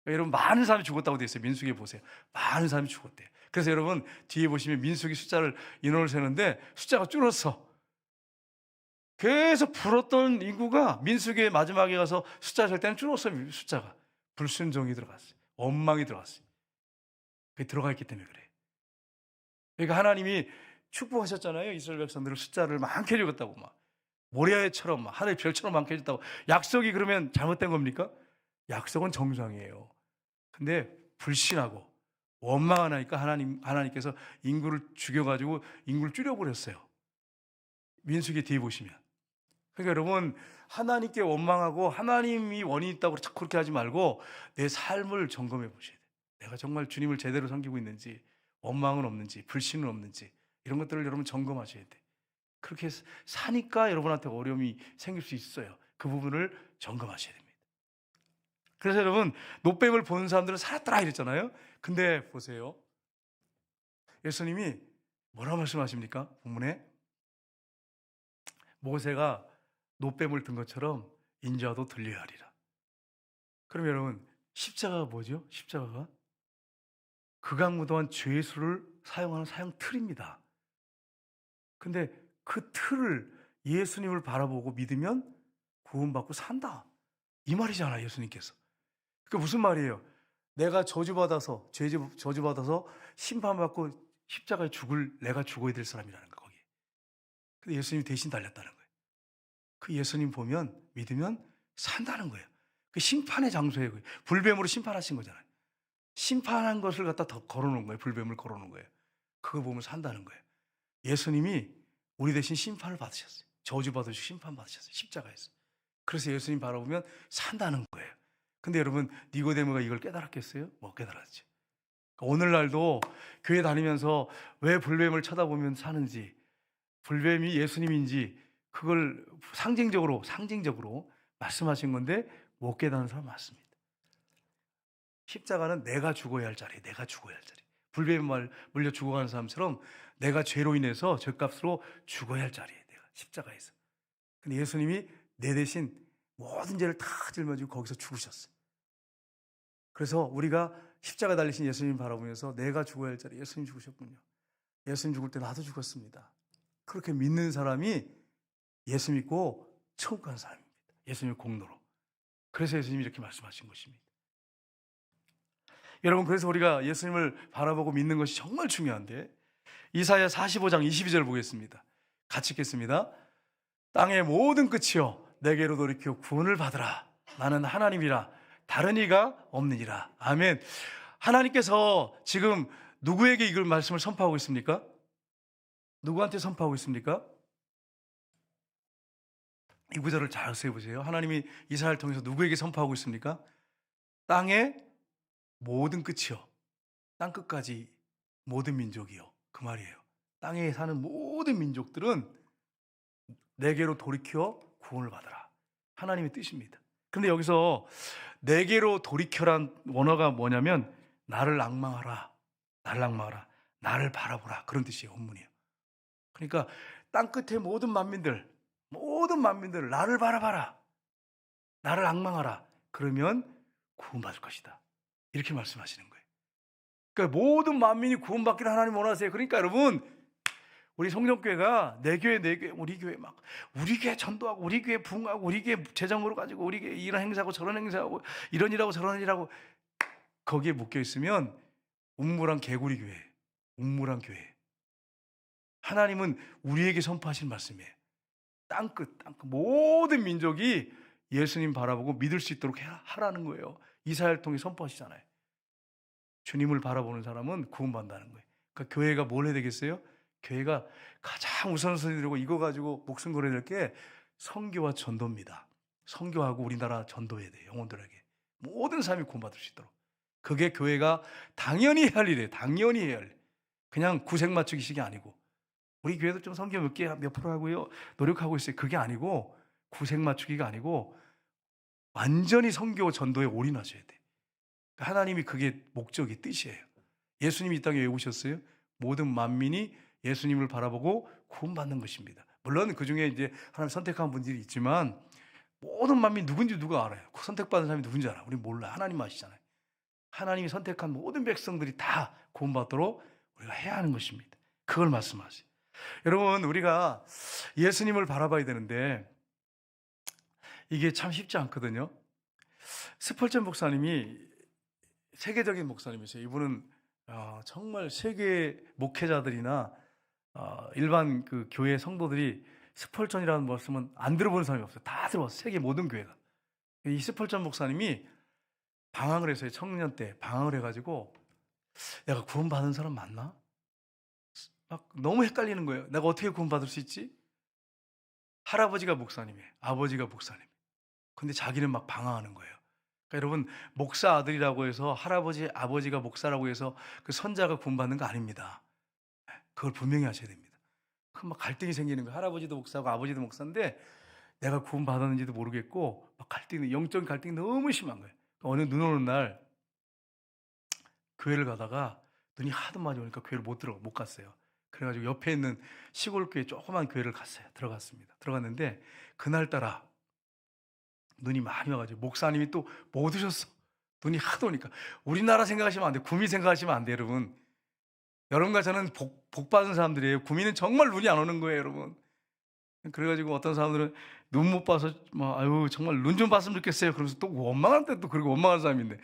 여러분 많은 사람이 죽었다고 되어 있어요. 민수기에 보세요. 많은 사람이 죽었대요. 그래서 여러분 뒤에 보시면 민수기 인원을 세는데 숫자가 줄었어. 계속 불었던 인구가 민수기의 마지막에 가서 숫자 셀 때는 줄었어요. 숫자가. 불순종이 들어갔어요. 원망이 들어갔어요. 그게 들어가 있기 때문에 그래요. 그러니까 하나님이 축복하셨잖아요. 이스라엘 백성들을 숫자를 많게 죽였다고 막 모리아처럼 막 하늘의 별처럼 많게 해줬다고. 약속이 그러면 잘못된 겁니까? 약속은 정상이에요. 근데 불신하고 원망하니까 하나님께서 인구를 죽여가지고 인구를 줄여버렸어요. 민수기 뒤에 보시면. 그러니까 여러분, 하나님께 원망하고 하나님이 원인이 있다고 자꾸 그렇게 하지 말고 내 삶을 점검해 보셔야 돼요. 내가 정말 주님을 제대로 섬기고 있는지, 원망은 없는지, 불신은 없는지, 이런 것들을 여러분 점검하셔야 돼요. 그렇게 사니까 여러분한테 어려움이 생길 수 있어요. 그 부분을 점검하셔야 됩니다. 그래서 여러분, 노뱀을 보는 사람들은 살았더라 이랬잖아요. 근데 보세요, 예수님이 뭐라 말씀하십니까? 본문에 모세가 노뱀을 든 것처럼 인자도 들려야 하리라. 그럼 여러분, 십자가가 뭐죠? 십자가가 극악무도한 죄수를 사용하는 사형 틀입니다. 근데 그 틀을 예수님을 바라보고 믿으면 구원받고 산다, 이 말이잖아요. 예수님께서. 그게 무슨 말이에요? 내가 저주받아서 저주받아서 심판받고 십자가에 내가 죽어야 될 사람이라는 거, 거기에. 근데 예수님이 대신 달렸다는 거예요. 그 예수님 보면 믿으면 산다는 거예요. 그 심판의 장소예요. 불뱀으로 심판하신 거잖아요. 심판한 것을 갖다 더 걸어놓은 거예요. 불뱀을 걸어놓은 거예요. 그거 보면 산다는 거예요. 예수님이 우리 대신 심판을 받으셨어요. 저주받으시고 심판 받으셨어요. 십자가에서. 그래서 예수님 바라보면 산다는 거예요. 근데 여러분, 니고데모가 이걸 깨달았겠어요? 못 깨달았죠. 오늘날도 교회 다니면서 왜 불뱀을 쳐다보면 사는지, 불뱀이 예수님인지 그걸 상징적으로 말씀하신 건데 못 깨닫는 사람 많습니다. 십자가는 내가 죽어야 할 자리, 내가 죽어야 할 자리. 불뱀에 물려 죽어가는 사람처럼 내가 죄로 인해서 죄값으로 죽어야 할 자리에, 내가 십자가에서. 근데 예수님이 내 대신 모든 죄를 다 짊어지고 거기서 죽으셨어요. 그래서 우리가 십자가 달리신 예수님 바라보면서 내가 죽어야 할 자리, 예수님 죽으셨군요. 예수님 죽을 때 나도 죽었습니다. 그렇게 믿는 사람이 예수 믿고 천국 가는 사람입니다. 예수님의 공로로. 그래서 예수님이 이렇게 말씀하신 것입니다. 여러분, 그래서 우리가 예수님을 바라보고 믿는 것이 정말 중요한데, 이사야 45장 22절 보겠습니다. 같이 읽겠습니다. 땅의 모든 끝이여 내게로 돌이켜 구원을 받으라. 나는 하나님이라 다른 이가 없느니라. 아멘. 하나님께서 지금 누구에게 이걸 말씀을 선포하고 있습니까? 누구한테 선포하고 있습니까? 이 구절을 잘 써보세요. 하나님이 이사야를 통해서 누구에게 선포하고 있습니까? 땅의 모든 끝이요, 땅 끝까지 모든 민족이요, 그 말이에요. 땅에 사는 모든 민족들은 내게로 돌이켜 구원을 받아라, 하나님의 뜻입니다. 그런데 여기서 내게로 돌이켜란 원어가 뭐냐면 나를 앙망하라, 나를 바라보라, 그런 뜻이에요. 원문이에요. 그러니까 땅 끝의 모든 만민들 나를 바라봐라, 나를 앙망하라, 그러면 구원받을 것이다, 이렇게 말씀하시는 거예요. 그러니까 모든 만민이 구원받기를 하나님 원하세요. 그러니까 여러분, 우리 성령교회가 내 교회 우리 교회 전도하고, 우리 교회 부흥하고, 우리 교회 재정으로 가지고, 우리 교회 이런 행사하고 저런 행사하고, 이런 일하고 저런 일하고, 거기에 묶여 있으면 우물한 개구리 교회, 우물한 교회. 하나님은 우리에게 선포하신 말씀이에요. 땅끝 모든 민족이 예수님 바라보고 믿을 수 있도록 하라는 거예요. 이사야를 통해 선포하시잖아요. 주님을 바라보는 사람은 구원받는다는 거예요. 그러니까 교회가 뭘 해야 되겠어요? 교회가 가장 우선순위 들고 이거 가지고 목숨 걸어야 될 게 선교와 전도입니다. 선교하고 우리나라 전도해야 돼요. 영혼들에게 모든 사람이 구원받을 수 있도록. 그게 교회가 당연히 해야 할 일이에요. 당연히 해야 할 일. 그냥 구색 맞추기식이 아니고, 우리 교회도 좀 선교 몇 프로 하고요, 노력하고 있어요, 그게 아니고, 구색 맞추기가 아니고 완전히 선교 전도에 올인하셔야 돼요. 하나님이 그게 목적이, 뜻이에요. 예수님이 이 땅에 왜 오셨어요? 모든 만민이 예수님을 바라보고 구원받는 것입니다. 물론 그 중에 이제 하나님 선택한 분들이 있지만 모든 만민 누군지 누가 알아요? 선택받은 사람이 누군지 알아? 우리 몰라. 하나님 아시잖아요. 하나님이 선택한 모든 백성들이 다 구원받도록 우리가 해야 하는 것입니다. 그걸 말씀하세요. 여러분, 우리가 예수님을 바라봐야 되는데 이게 참 쉽지 않거든요. 스펄전 목사님이 세계적인 목사님이세요. 이분은 정말 세계 목회자들이나 일반 그 교회 성도들이 스펄전이라는 말씀은 안 들어보는 사람이 없어요. 다 들어봤어요. 세계 모든 교회가. 이 스펄전 목사님이 방황을 했어요. 청년 때 방황을 해가지고 내가 구원받은 사람 맞나? 막 너무 헷갈리는 거예요. 내가 어떻게 구원받을 수 있지? 할아버지가 목사님이에요. 아버지가 목사님. 근데 자기는 막 방황하는 거예요. 그러니까 여러분, 목사 아들이라고 해서 할아버지, 아버지가 목사라고 해서 그 선자가 구원받는 거 아닙니다. 그걸 분명히 하셔야 됩니다. 그럼 막 갈등이 생기는 거예요. 할아버지도 목사고 아버지도 목사인데 내가 구원받았는지도 모르겠고 막 갈등이, 영적인 갈등이 너무 심한 거예요. 어느 눈 오는 날 교회를 가다가 눈이 하도 많이 오니까 교회를 못 갔어요. 그래가지고 옆에 있는 시골 교회 조그만 교회를 갔어요. 들어갔습니다. 들어갔는데 그날따라 눈이 많이 와가지고 목사님이 또 못 오셨어. 눈이 하도 오니까. 우리나라 생각하시면 안 돼요. 구미 생각하시면 안 돼요, 여러분. 여러분과 저는 복 받은 사람들이에요. 구미는 정말 눈이 안 오는 거예요, 여러분. 그래가지고 어떤 사람들은 눈 못 봐서 막 아유 정말 눈 좀 봤으면 좋겠어요. 그러면서 또 원망할 때 또 그리고 원망하는 사람인데,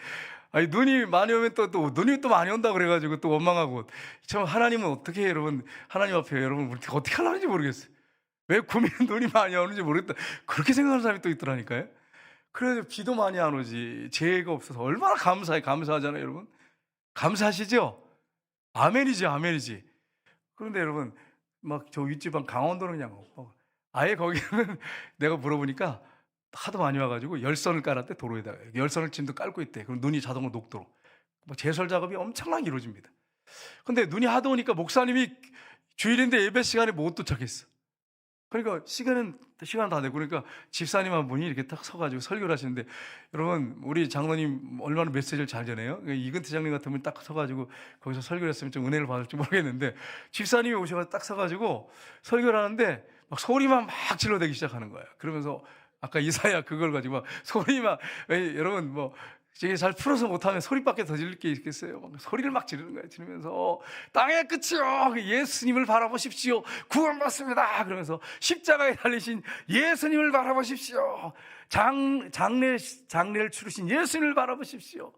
아니 눈이 많이 오면 또 눈이 또 많이 온다 그래가지고 또 원망하고. 참 하나님은 어떻게 해요, 여러분? 하나님 앞에 여러분 우리 어떻게 하려는지 모르겠어요. 왜 구미는 눈이 많이 오는지 모르겠다. 그렇게 생각하는 사람이 또 있더라니까요. 그래서 비도 많이 안 오지. 재해가 없어서 얼마나 감사하잖아요, 여러분. 감사하시죠? 아멘이지, 아멘이지. 그런데 여러분, 막 저 윗지방 강원도는 그냥 아예 거기는 내가 물어보니까 하도 많이 와가지고 열선을 깔았대. 도로에다가 열선을 지금도 깔고 있대. 그럼 눈이 자동으로 녹도록 뭐 제설 작업이 엄청나게 이루어집니다. 근데 눈이 하도 오니까 목사님이 주일인데 예배 시간에 못 도착했어. 그러니까 시간 다 되고, 그러니까 집사님 한 분이 이렇게 딱 서가지고 설교를 하시는데, 여러분 우리 장로님 얼마나 메시지를 잘 전해요. 그러니까 이근태 장님 같은 분이 딱 서가지고 거기서 설교를 했으면 좀 은혜를 받을지 모르겠는데, 집사님이 오셔서 딱 서가지고 설교를 하는데 막 소리만 막 질러대기 시작하는 거예요. 그러면서 아까 이사야 그걸 가지고 막 소리만, 여러분 뭐 이게 잘 풀어서 못하면 소리밖에 더 지를 게 있겠어요. 막 소리를 막 지르는 거예요. 지르면서 땅의 끝이요, 예수님을 바라보십시오. 구원받습니다. 그러면서 십자가에 달리신 예수님을 바라보십시오. 장례를 치르신 예수님을 바라보십시오.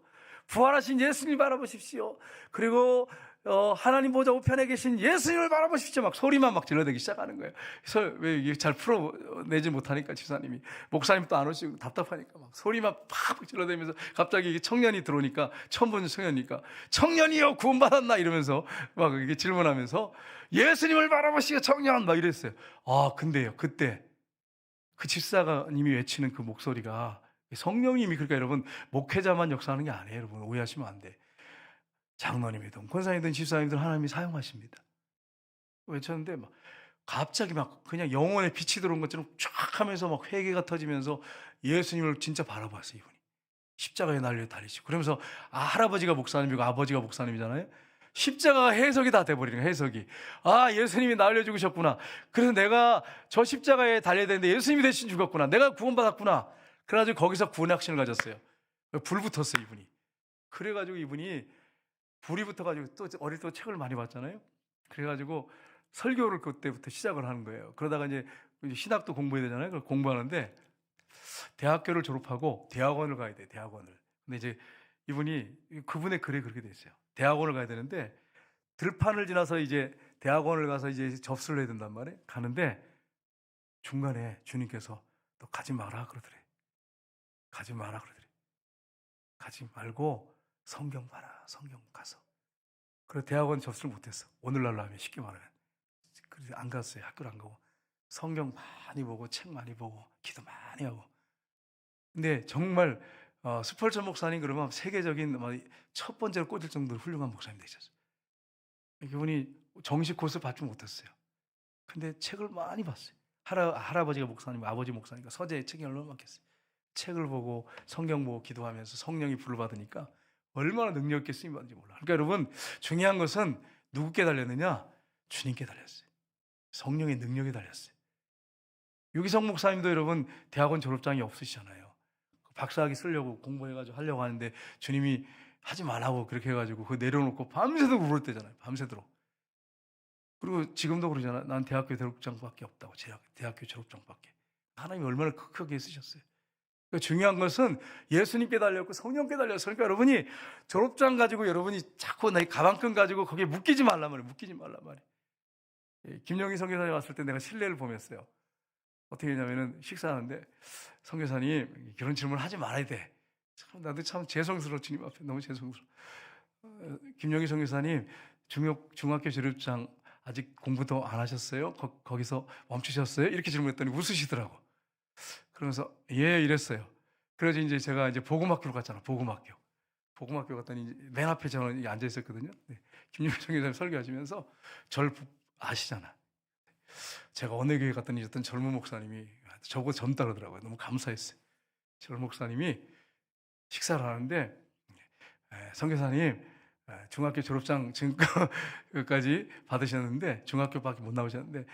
부활하신 예수님을 바라보십시오. 그리고 하나님 보좌 우편에 계신 예수님을 바라보십시오. 막 소리만 막 질러대기 시작하는 거예요. 그래서 왜 이게 잘 풀어내지 못하니까 집사님이, 목사님 또 안 오시고 답답하니까 막 소리만 팍 질러대면서, 갑자기 이게 청년이 들어오니까, 처음 보는 청년이니까 청년이요 구원받았나 이러면서 막 이게 질문하면서 예수님을 바라보시오 청년 막 이랬어요. 근데요, 그때 그 집사님이 외치는 그 목소리가 성령님이, 그러니까 여러분 목회자만 역사하는 게 아니에요. 여러분 오해하시면 안 돼. 장로님이든 권사님이든 집사님들 하나님이 사용하십니다. 외쳤는데 막 갑자기 막 그냥 영혼의 빛이 들어온 것처럼 쫙 하면서 막 회개가 터지면서 예수님을 진짜 바라봤어요. 이분이 십자가에 날려 달리시고. 그러면서 할아버지가 목사님이고 아버지가 목사님이잖아요. 십자가 해석이 다 돼버리는 거예요. 해석이. 예수님이 나 알려주셨구나. 그래서 내가 저 십자가에 달려야 되는데 예수님이 대신 죽었구나. 내가 구원받았구나. 그래가지고 거기서 구원의 확신을 가졌어요. 불 붙었어요, 이분이. 그래가지고 이분이 불이 붙어가지고, 또 어릴 때 책을 많이 봤잖아요. 그래가지고 설교를 그때부터 시작을 하는 거예요. 그러다가 이제 신학도 공부해야 되잖아요. 그걸 공부하는데 대학교를 졸업하고 대학원을 가야 돼요. 대학원을. 근데 이제 이분이, 그분의 글에 그렇게 돼 있어요. 대학원을 가야 되는데 들판을 지나서 이제 대학원을 가서 이제 접수를 해야 된단 말이에요. 가는데 중간에 주님께서 너 가지 마라 그러더래. 가지 마라 그러더래. 가지 말고 성경 봐라. 성경 가서. 그래서 대학원 접수를 못했어. 오늘날로 하면 쉽게 말하면. 그래서 안 갔어요. 학교를 안 가고. 성경 많이 보고 책 많이 보고 기도 많이 하고. 근데 정말 스펄전 목사님 그러면 세계적인 첫 번째로 꽂을 정도로 훌륭한 목사님 되셨어요. 그분이 정식 코스 받지 못했어요. 근데 책을 많이 봤어요. 할아버지가 목사님, 아버지 목사니까 서재에 책이 얼마나 많겠어요. 책을 보고 성경 보고 기도하면서 성령이 불을 받으니까 얼마나 능력 있게 쓰임 받는지 몰라. 그러니까 여러분 중요한 것은 누구께 달렸느냐? 주님께 달렸어요. 성령의 능력에 달렸어요. 유기성 목사님도 여러분 대학원 졸업장이 없으시잖아요. 박사학위 쓰려고 공부해가지고 하려고 하는데 주님이 하지 말라고 그렇게 해가지고 그거 내려놓고 밤새도록 울을 때잖아요. 밤새도록. 그리고 지금도 그러잖아요. 난 대학교 졸업장밖에 없다고. 대학교 졸업장밖에. 하나님이 얼마나 크게 쓰셨어요. 그러니까 중요한 것은 예수님께 달렸고 성령께 달렸어요. 그러니까 여러분이 졸업장 가지고 여러분이 자꾸 내 가방끈 가지고 거기에 묶이지 말란 말이에요. 묶이지 말란 말이에요. 김영희 선교사님 왔을 때 내가 실례를 범했어요. 어떻게 했냐면은 식사하는데 선교사님 그런 질문 하지 말아야 돼. 참 나도 참 죄송스러워 주님 앞에 너무 죄송스러워. 김영희 선교사님 중학교 졸업장 아직 공부도 안 하셨어요? 거기서 멈추셨어요? 이렇게 질문했더니 웃으시더라고. 그러면서 예 이랬어요. 그래서 이제 제가 이제 복음학교로 갔잖아. 복음학교 갔더니 맨 앞에 저는 앉아 있었거든요. 네. 김영희 선교사님 설교하시면서 절 아시잖아. 제가 어느 교회 갔더니 어떤 젊은 목사님이 저보다 젊다 그러더라고요. 너무 감사했어요. 젊은 목사님이 식사를 하는데 선교사님 중학교 졸업장 증거까지 받으셨는데 중학교밖에 못 나오셨는데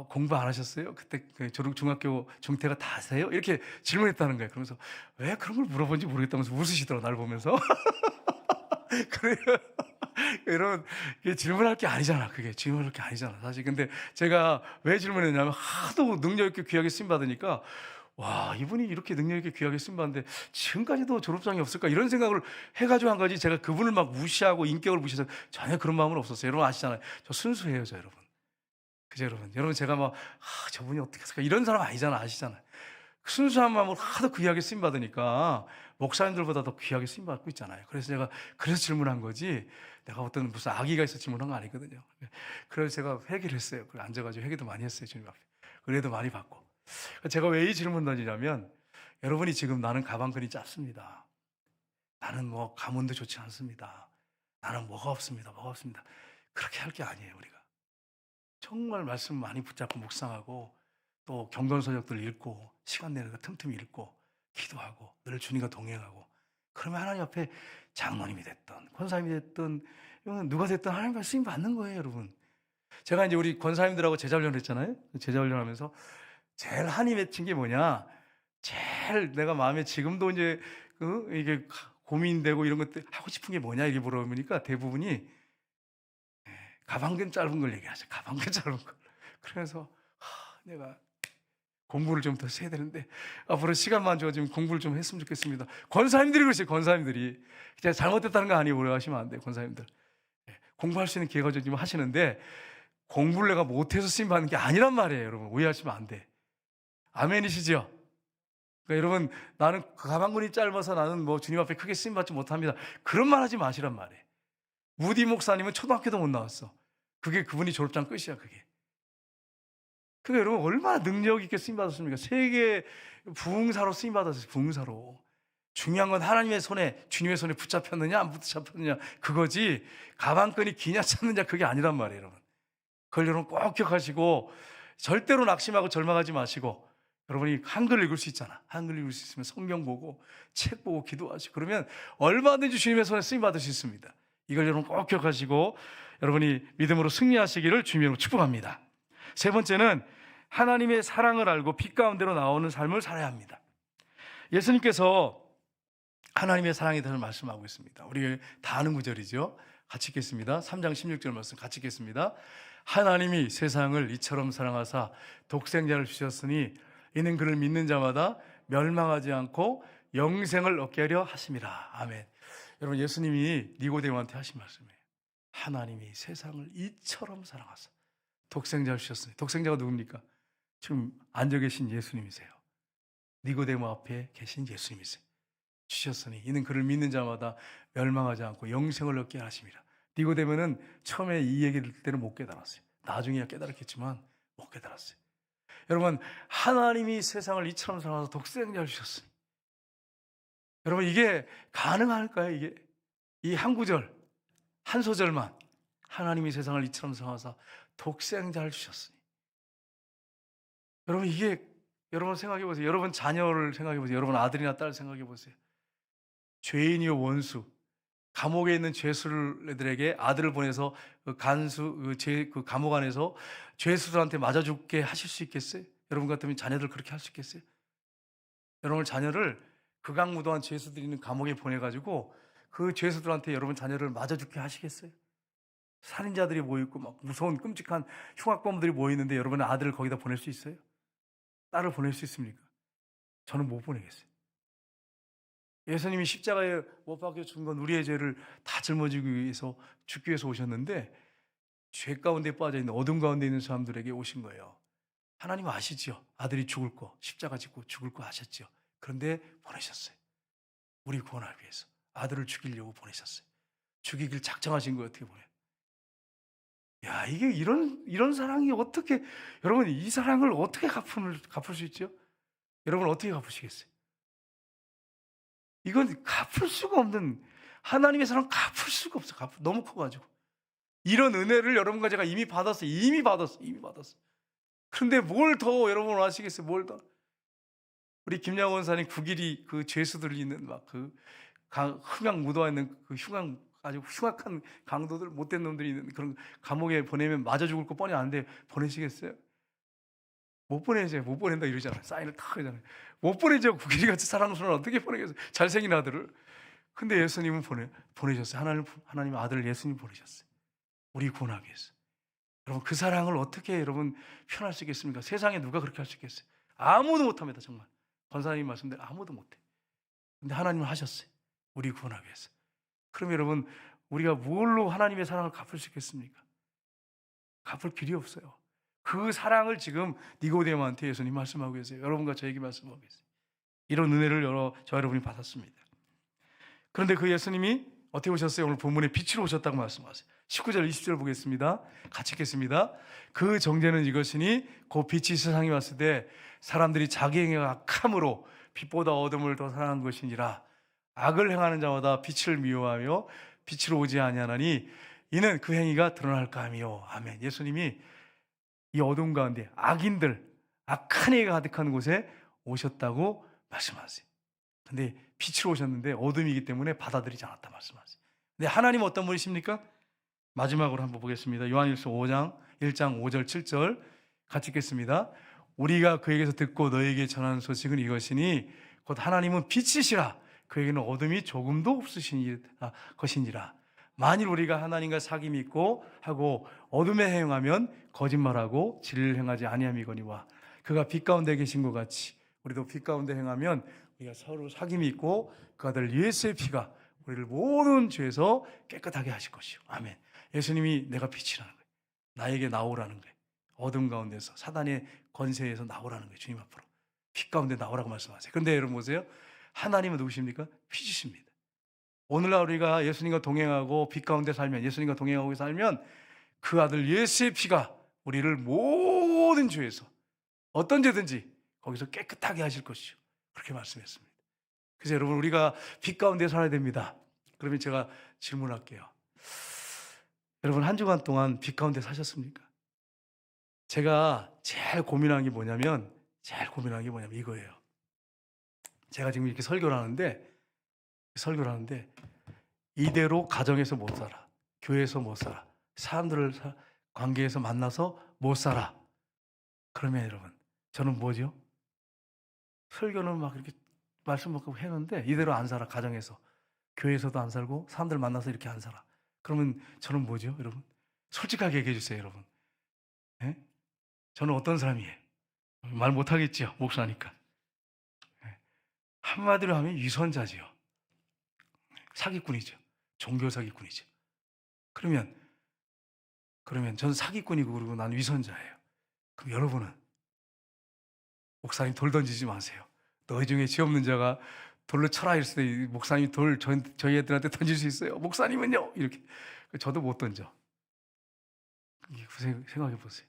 공부 안 하셨어요? 그때 중학교 중퇴가 다세요? 이렇게 질문했다는 거예요. 그러면서 왜 그런 걸 물어본지 모르겠다면서 웃으시더라고요. 나를 보면서. 그래요. 이런 질문할 게 아니잖아. 그게 질문할 게 아니잖아. 사실 근데 제가 왜 질문했냐면 하도 능력 있게 귀하게 쓰임 받으니까 와 이분이 이렇게 능력 있게 귀하게 쓰임 받는데 지금까지도 졸업장이 없을까 이런 생각을 해가지고 한 거지. 제가 그분을 막 무시하고 인격을 무시해서 전혀 그런 마음은 없었어요. 여러분 아시잖아요. 저 순수해요, 저 여러분. 그죠, 여러분 제가 막 저분이 어떻게 했을까 이런 사람 아니잖아, 아시잖아요. 순수한 마음으로 하도 귀하게 쓰임 받으니까 목사님들보다 더 귀하게 쓰임 받고 있잖아요. 그래서 제가 그래서 질문한 거지. 내가 어떤 무슨 악의가 있어 질문한 거 아니거든요. 그래서 제가 회개를 했어요. 그래 앉아가지고 회개도 많이 했어요, 주님 앞에. 은혜도 많이 받고. 제가 왜 이 질문 던지냐면 여러분이 지금 나는 가방끈이 짧습니다. 나는 뭐 가문도 좋지 않습니다. 나는 뭐가 없습니다. 그렇게 할 게 아니에요, 우리가. 정말 말씀 많이 붙잡고 묵상하고 또 경건서적들 읽고 시간 내는 거 틈틈이 읽고 기도하고 늘 주님과 동행하고 그러면 하나님 앞에 장로님이 됐든 권사님이 됐든 누가 됐든 하나님과 쓰임 받는 거예요, 여러분. 제가 이제 우리 권사님들하고 제자훈련을 했잖아요. 제자훈련하면서 제일 한이 맺힌 게 뭐냐? 제일 내가 마음에 지금도 이제 이게 고민되고 이런 것들 하고 싶은 게 뭐냐 이게 물어보니까 대부분이 가방끈 짧은 걸 얘기하죠. 가방끈 짧은 걸. 그래서 내가 공부를 좀 더 해야 되는데 앞으로 시간만 주어지면 공부를 좀 했으면 좋겠습니다. 권사님들이 그러세요. 권사님들이 제가 잘못됐다는 거 아니에요. 오해하시면 안 돼요. 권사님들 공부할 수 있는 기회가 좀 하시는데 공부를 내가 못해서 쓰임 받는 게 아니란 말이에요. 여러분 오해하시면 안 돼. 아멘이시죠? 그러니까 여러분 나는 가방끈이 짧아서 나는 뭐 주님 앞에 크게 쓰임 받지 못합니다. 그런 말 하지 마시란 말이에요. 무디 목사님은 초등학교도 못 나왔어. 그게 그분이 졸업장 끝이야. 그게 여러분 얼마나 능력 있게 쓰임 받았습니까? 세계 부흥사로 쓰임 받았어요. 부흥사로. 중요한 건 하나님의 손에 주님의 손에 붙잡혔느냐 안 붙잡혔느냐 그거지 가방끈이 기냐 찾느냐 그게 아니란 말이에요. 여러분 그걸 여러분 꼭 기억하시고 절대로 낙심하고 절망하지 마시고 여러분이 한글 읽을 수 있잖아. 한글 읽을 수 있으면 성경 보고 책 보고 기도하시고 그러면 얼마든지 주님의 손에 쓰임 받을 수 있습니다. 이걸 여러분 꼭 기억하시고 여러분이 믿음으로 승리하시기를 주님으로 축복합니다. 세 번째는 하나님의 사랑을 알고 빛 가운데로 나오는 삶을 살아야 합니다. 예수님께서 하나님의 사랑에 대해서 말씀하고 있습니다. 우리 다 아는 구절이죠. 같이 읽겠습니다. 3장 16절 말씀 같이 읽겠습니다. 하나님이 세상을 이처럼 사랑하사 독생자를 주셨으니 이는 그를 믿는 자마다 멸망하지 않고 영생을 얻게 하려 하심이라. 아멘. 여러분 예수님이 니고데모한테 하신 말씀이에요. 하나님이 세상을 이처럼 사랑하사 독생자를 주셨으니 독생자가 누굽니까? 지금 앉아 계신 예수님이세요. 니고데모 앞에 계신 예수님이세요. 주셨으니 이는 그를 믿는 자마다 멸망하지 않고 영생을 얻게 하심이라. 니고데모는 처음에 이 얘기를 들을 때는 못 깨달았어요. 나중에야 깨달았겠지만 못 깨달았어요. 여러분 하나님이 세상을 이처럼 사랑하사 독생자를 주셨으니 여러분 이게 가능할까요? 이게 이 한 구절 한 소절만 하나님이 세상을 이처럼 사랑하사 독생자를 주셨으니 여러분 이게 여러분 생각해 보세요. 여러분 자녀를 생각해 보세요. 여러분 아들이나 딸 생각해 보세요. 죄인이요 원수 감옥에 있는 죄수들에게 아들을 보내서 그 감옥 안에서 죄수들한테 맞아 죽게 하실 수 있겠어요? 여러분 같으면 자녀들 그렇게 할 수 있겠어요? 여러분 자녀를 극악무도한 죄수들이 있는 감옥에 보내가지고 그 죄수들한테 여러분 자녀를 맞아 죽게 하시겠어요? 살인자들이 모여있고 막 무서운 끔찍한 흉악범들이 모여있는데 여러분의 아들을 거기다 보낼 수 있어요? 딸을 보낼 수 있습니까? 저는 못 보내겠어요. 예수님이 십자가에 못 박혀 죽은 건 우리의 죄를 다 짊어지기 위해서 죽기 위해서 오셨는데 죄 가운데 빠져 있는 어둠 가운데 있는 사람들에게 오신 거예요. 하나님 아시죠? 아들이 죽을 거, 십자가 지고 죽을 거 아셨죠? 그런데 보내셨어요. 우리 구원하기 위해서 아들을 죽이려고 보내셨어요. 죽이길 작정하신 거 어떻게 보내? 야, 이게 이런 사랑이 어떻게, 여러분 이 사랑을 어떻게 갚을 수 있죠? 여러분 어떻게 갚으시겠어요? 이건 갚을 수가 없는, 하나님의 사랑 갚을 수가 없어. 너무 커가지고. 이런 은혜를 여러분과 제가 이미 받았어요. 이미 받았어. 그런데 뭘 더 여러분 원하시겠어요? 뭘 더? 우리 김양원 원사님 9일이 그 죄수들 있는 막 그 흑암 묻어 있는 그 아주 흉악한 강도들, 못된 놈들이 있는 그런 감옥에 보내면 맞아 죽을 거 뻔히 아는데 보내시겠어요? 못 보내죠. 못 보낸다 이러잖아요. 사인을 탁 하잖아요. 못 보내죠. 9일이 같이 사랑스러운 어떻게 보내겠어요? 잘생긴 아들을. 근데 예수님은 보내셨어요. 하나님 아들 예수님 보내셨어요. 우리 구원하기 위해서. 여러분 그 사랑을 어떻게 여러분 표현할 수 있겠습니까? 세상에 누가 그렇게 할 수 있겠어요? 아무도 못합니다. 정말. 권사님 말씀대로 아무도 못해. 근데 하나님은 하셨어요. 우리 구원하기 위해서. 그럼 여러분 우리가 뭘로 하나님의 사랑을 갚을 수 있겠습니까? 갚을 길이 없어요. 그 사랑을 지금 니고데모한테 예수님 말씀하고 계세요. 여러분과 저에게 말씀하고 계세요. 이런 은혜를 저 여러분이 받았습니다. 그런데 그 예수님이 어떻게 오셨어요? 오늘 본문에 빛으로 오셨다고 말씀하세요. 19절 20절 보겠습니다. 같이 읽겠습니다. 그 정죄는 이것이니 곧 빛이 세상에 왔을 때 사람들이 자기 행위가 악함으로 빛보다 어둠을 더 사랑한 것이니라. 악을 행하는 자마다 빛을 미워하며 빛으로 오지 아니하나니 이는 그 행위가 드러날까 하며. 아멘. 예수님이 이 어둠 가운데 악인들, 악한 행위가 가득한 곳에 오셨다고 말씀하세요. 근데 빛으로 오셨는데 어둠이기 때문에 받아들이지 않았다 말씀하세요. 근데 하나님 어떤 분이십니까? 마지막으로 한번 보겠습니다. 요한일서 1장 5절 7절 같이 읽겠습니다. 우리가 그에게서 듣고 너에게 전하는 소식은 이것이니 곧 하나님은 빛이시라. 그에게는 어둠이 조금도 없으신 것이니라. 만일 우리가 하나님과 사귐이 있고 하고 어둠에 행하면 거짓말하고 진리를 행하지 아니함이거니와 그가 빛 가운데 계신 것 같이 우리도 빛 가운데 행하면 우리가 서로 사귐이 있고 그 아들 예수의 피가 우리를 모든 죄에서 깨끗하게 하실 것이요. 아멘. 예수님이 내가 빛이라는 거예요. 나에게 나오라는 거예요. 어둠 가운데서 사단의 권세에서 나오라는 거예요. 주님 앞으로 빛 가운데 나오라고 말씀하세요. 그런데 여러분 보세요. 하나님은 누구십니까? 빛이십니다. 오늘날 우리가 예수님과 동행하고 빛 가운데 살면, 예수님과 동행하고 살면 그 아들 예수의 피가 우리를 모든 죄에서 어떤 죄든지 거기서 깨끗하게 하실 것이요. 그렇게 말씀했습니다. 그래서 여러분 우리가 빛 가운데 살아야 됩니다. 그러면 제가 질문할게요. 여러분 한 주간 동안 빛 가운데 사셨습니까? 제가 제일 고민한 게 뭐냐면 이거예요. 제가 지금 이렇게 설교를 하는데 이대로 가정에서 못 살아, 교회에서 못 살아, 사람들을 관계에서 만나서 못 살아. 그러면 여러분 저는 뭐죠? 설교는 막 이렇게 말씀 먹고 했는데 이대로 안 살아. 가정에서, 교회에서도 안 살고 사람들 만나서 이렇게 안 살아. 그러면 저는 뭐죠? 여러분 솔직하게 얘기해 주세요. 여러분 저는 어떤 사람이에요? 말 못하겠죠, 목사니까. 한마디로 하면 위선자지요. 사기꾼이죠. 종교 사기꾼이죠. 그러면 저는 사기꾼이고 그리고 난 위선자예요. 그럼 여러분은 목사님 돌 던지지 마세요. 너희 중에 죄 없는 자가 돌로 쳐라 했을 때 목사님이 돌 저희 애들한테 던질 수 있어요. 목사님은요? 이렇게. 저도 못 던져. 생각해 보세요.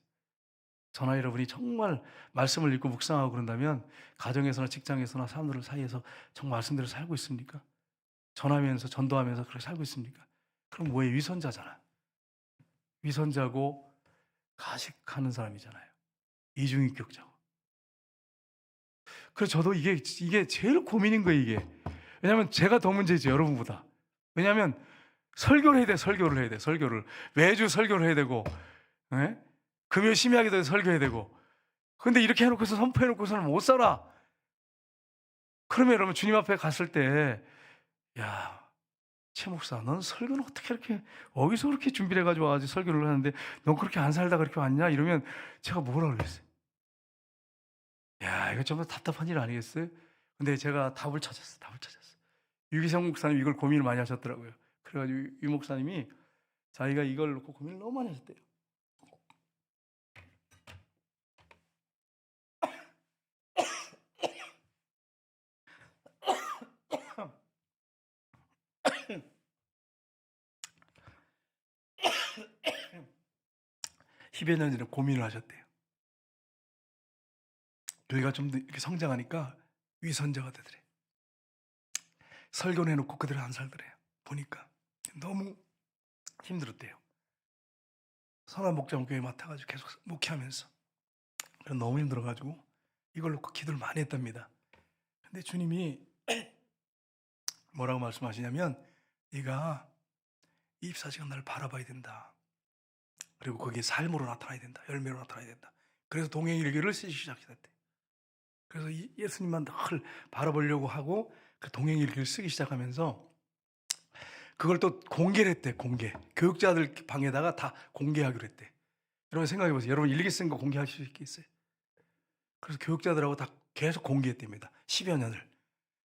저나 여러분이 정말 말씀을 읽고 묵상하고 그런다면 가정에서나 직장에서나 사람들 사이에서 정말 말씀대로 살고 있습니까? 전하면서 전도하면서 그렇게 살고 있습니까? 그럼 뭐예요? 위선자잖아. 위선자고 가식하는 사람이잖아요. 이중인격자고. 그래서 저도 이게 제일 고민인 거예요, 이게. 왜냐하면 제가 더 문제죠, 여러분보다. 왜냐하면 설교를 해야 돼. 설교를 매주 설교를 해야 되고, 금요 심야기도에 설교해야 되고. 근데 이렇게 해놓고서 선포해놓고서는 못 살아. 그러면 여러분 주님 앞에 갔을 때, 야, 최 목사, 넌 설교는 어떻게 이렇게 어디서 그렇게 준비를 해가지고 와가지고 설교를 하는데 넌 그렇게 안 살다 그렇게 왔냐? 이러면 제가 뭐라 그랬어요? 야, 이거 정말 답답한 일 아니겠어요? 근데 제가 답을 찾았어요. 유기성 목사님 이걸 고민을 많이 하셨더라고요. 그래가지고 유 목사님이 자기가 이걸 놓고 고민을 너무 많이 하셨대요. 십여 년 전에 고민을 하셨대요. 교회가 좀 더 이렇게 성장하니까 위선자가 되더래. 설교를 해놓고 그대로 안 살더래요. 보니까 너무 힘들었대요. 선한 목장 교회 맡아가지고 계속 목회하면서 너무 힘들어가지고 이걸 놓고 기도를 많이 했답니다. 근데 주님이 뭐라고 말씀하시냐면, 네가 24시간 나를 바라봐야 된다. 그리고 그게 삶으로 나타나야 된다. 열매로 나타나야 된다. 그래서 동행일기를 쓰기 시작했대. 그래서 예수님만 늘 바라보려고 하고 그 동행일기를 쓰기 시작하면서 그걸 또 공개를 했대. 공개. 교육자들 방에다가 다 공개하기로 했대. 여러분 생각해 보세요. 여러분 일기 쓴 거 공개하실 수 있겠어요? 그래서 교육자들하고 다 계속 공개했답니다. 10여 년을.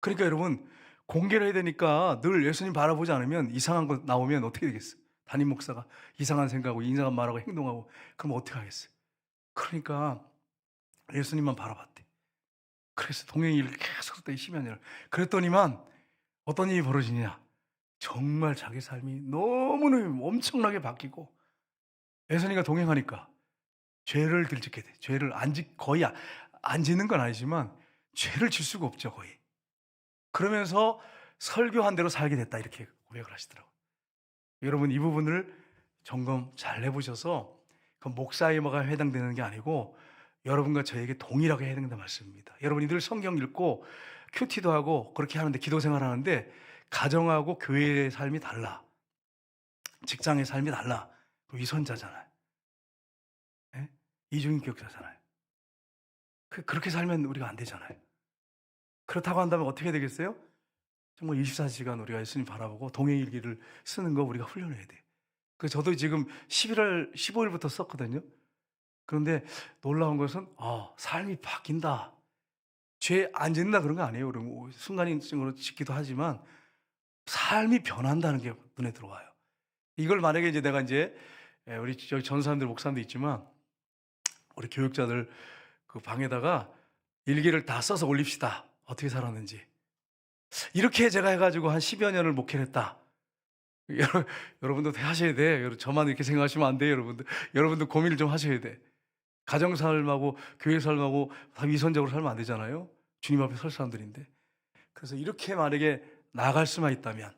그러니까 여러분 공개를 해야 되니까 늘 예수님 바라보지 않으면 이상한 거 나오면 어떻게 되겠어요? 담임 목사가 이상한 생각하고 이상한 말하고 행동하고 그럼 어떻게 하겠어요? 그러니까 예수님만 바라봤대. 그래서 동행일을 계속 썼대. 10여 년을. 그랬더니만 어떤 일이 벌어지냐, 정말 자기 삶이 너무너무 엄청나게 바뀌고 예수님과 동행하니까 죄를 덜 짓게 돼. 죄를 거의 안 짓는 건 아니지만 죄를 질 수가 없죠, 거의. 그러면서 설교한 대로 살게 됐다, 이렇게 고백을 하시더라고요. 여러분 이 부분을 점검 잘 해보셔서 그 목사에만 해당되는 게 아니고 여러분과 저에게 동일하게 해당되는 말씀입니다. 여러분이 늘 성경 읽고 큐티도 하고 그렇게 하는데, 기도 생활하는데 가정하고 교회의 삶이 달라. 직장의 삶이 달라. 위선자잖아요. 네? 이중인격자잖아요. 그렇게 살면 우리가 안 되잖아요. 그렇다고 한다면 어떻게 되겠어요? 정말 24시간 우리가 예수님 바라보고 동행일기를 쓰는 거 우리가 훈련해야 돼. 저도 지금 11월 15일부터 썼거든요. 그런데 놀라운 것은 삶이 바뀐다. 죄 안 짓는다 그런 거 아니에요. 순간적으로 짓기도 하지만 삶이 변한다는 게 눈에 들어와요. 이걸 만약에 이제 내가 우리 저기 전사님들 목사님도 있지만 우리 교육자들 그 방에다가 일기를 다 써서 올립시다. 어떻게 살았는지. 이렇게 제가 해가지고 한 10여 년을 목회를 했다. 여러분도 하셔야 돼. 저만 이렇게 생각하시면 안 돼요, 여러분들. 여러분도 고민을 좀 하셔야 돼. 가정 삶하고 교회 삶하고 다 위선적으로 살면 안 되잖아요. 주님 앞에 설 사람들인데. 그래서 이렇게 만약에 나아갈 수만 있다면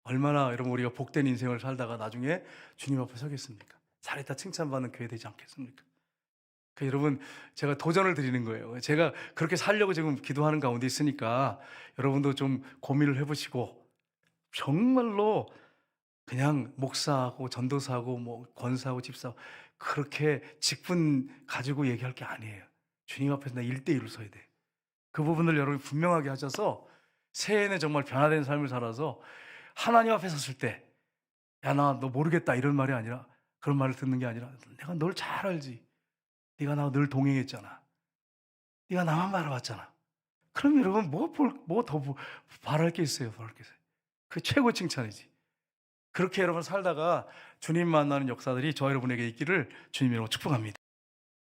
얼마나 여러분 우리가 복된 인생을 살다가 나중에 주님 앞에 서겠습니까? 잘했다 칭찬받는 교회 되지 않겠습니까? 여러분 제가 도전을 드리는 거예요. 제가 그렇게 살려고 지금 기도하는 가운데 있으니까 여러분도 좀 고민을 해보시고, 정말로 그냥 목사하고 전도사하고 뭐 권사하고 집사하고 그렇게 직분 가지고 얘기할 게 아니에요. 주님 앞에서 나 1대1로 서야 돼. 그 부분을 여러분이 분명하게 하셔서 새해에는 정말 변화된 삶을 살아서 하나님 앞에 섰을 때, 야, 나 너 모르겠다 이런 말이 아니라, 그런 말을 듣는 게 아니라, 내가 널 잘 알지. 네가 나와 늘 동행했잖아. 네가 나만 바라봤잖아. 그럼 여러분 뭐 더 바랄 게 있어요. 바랄 게 있어요. 그 최고 칭찬이지. 그렇게 여러분 살다가 주님 만나는 역사들이 저 여러분에게 있기를 주님 이름으로 축복합니다.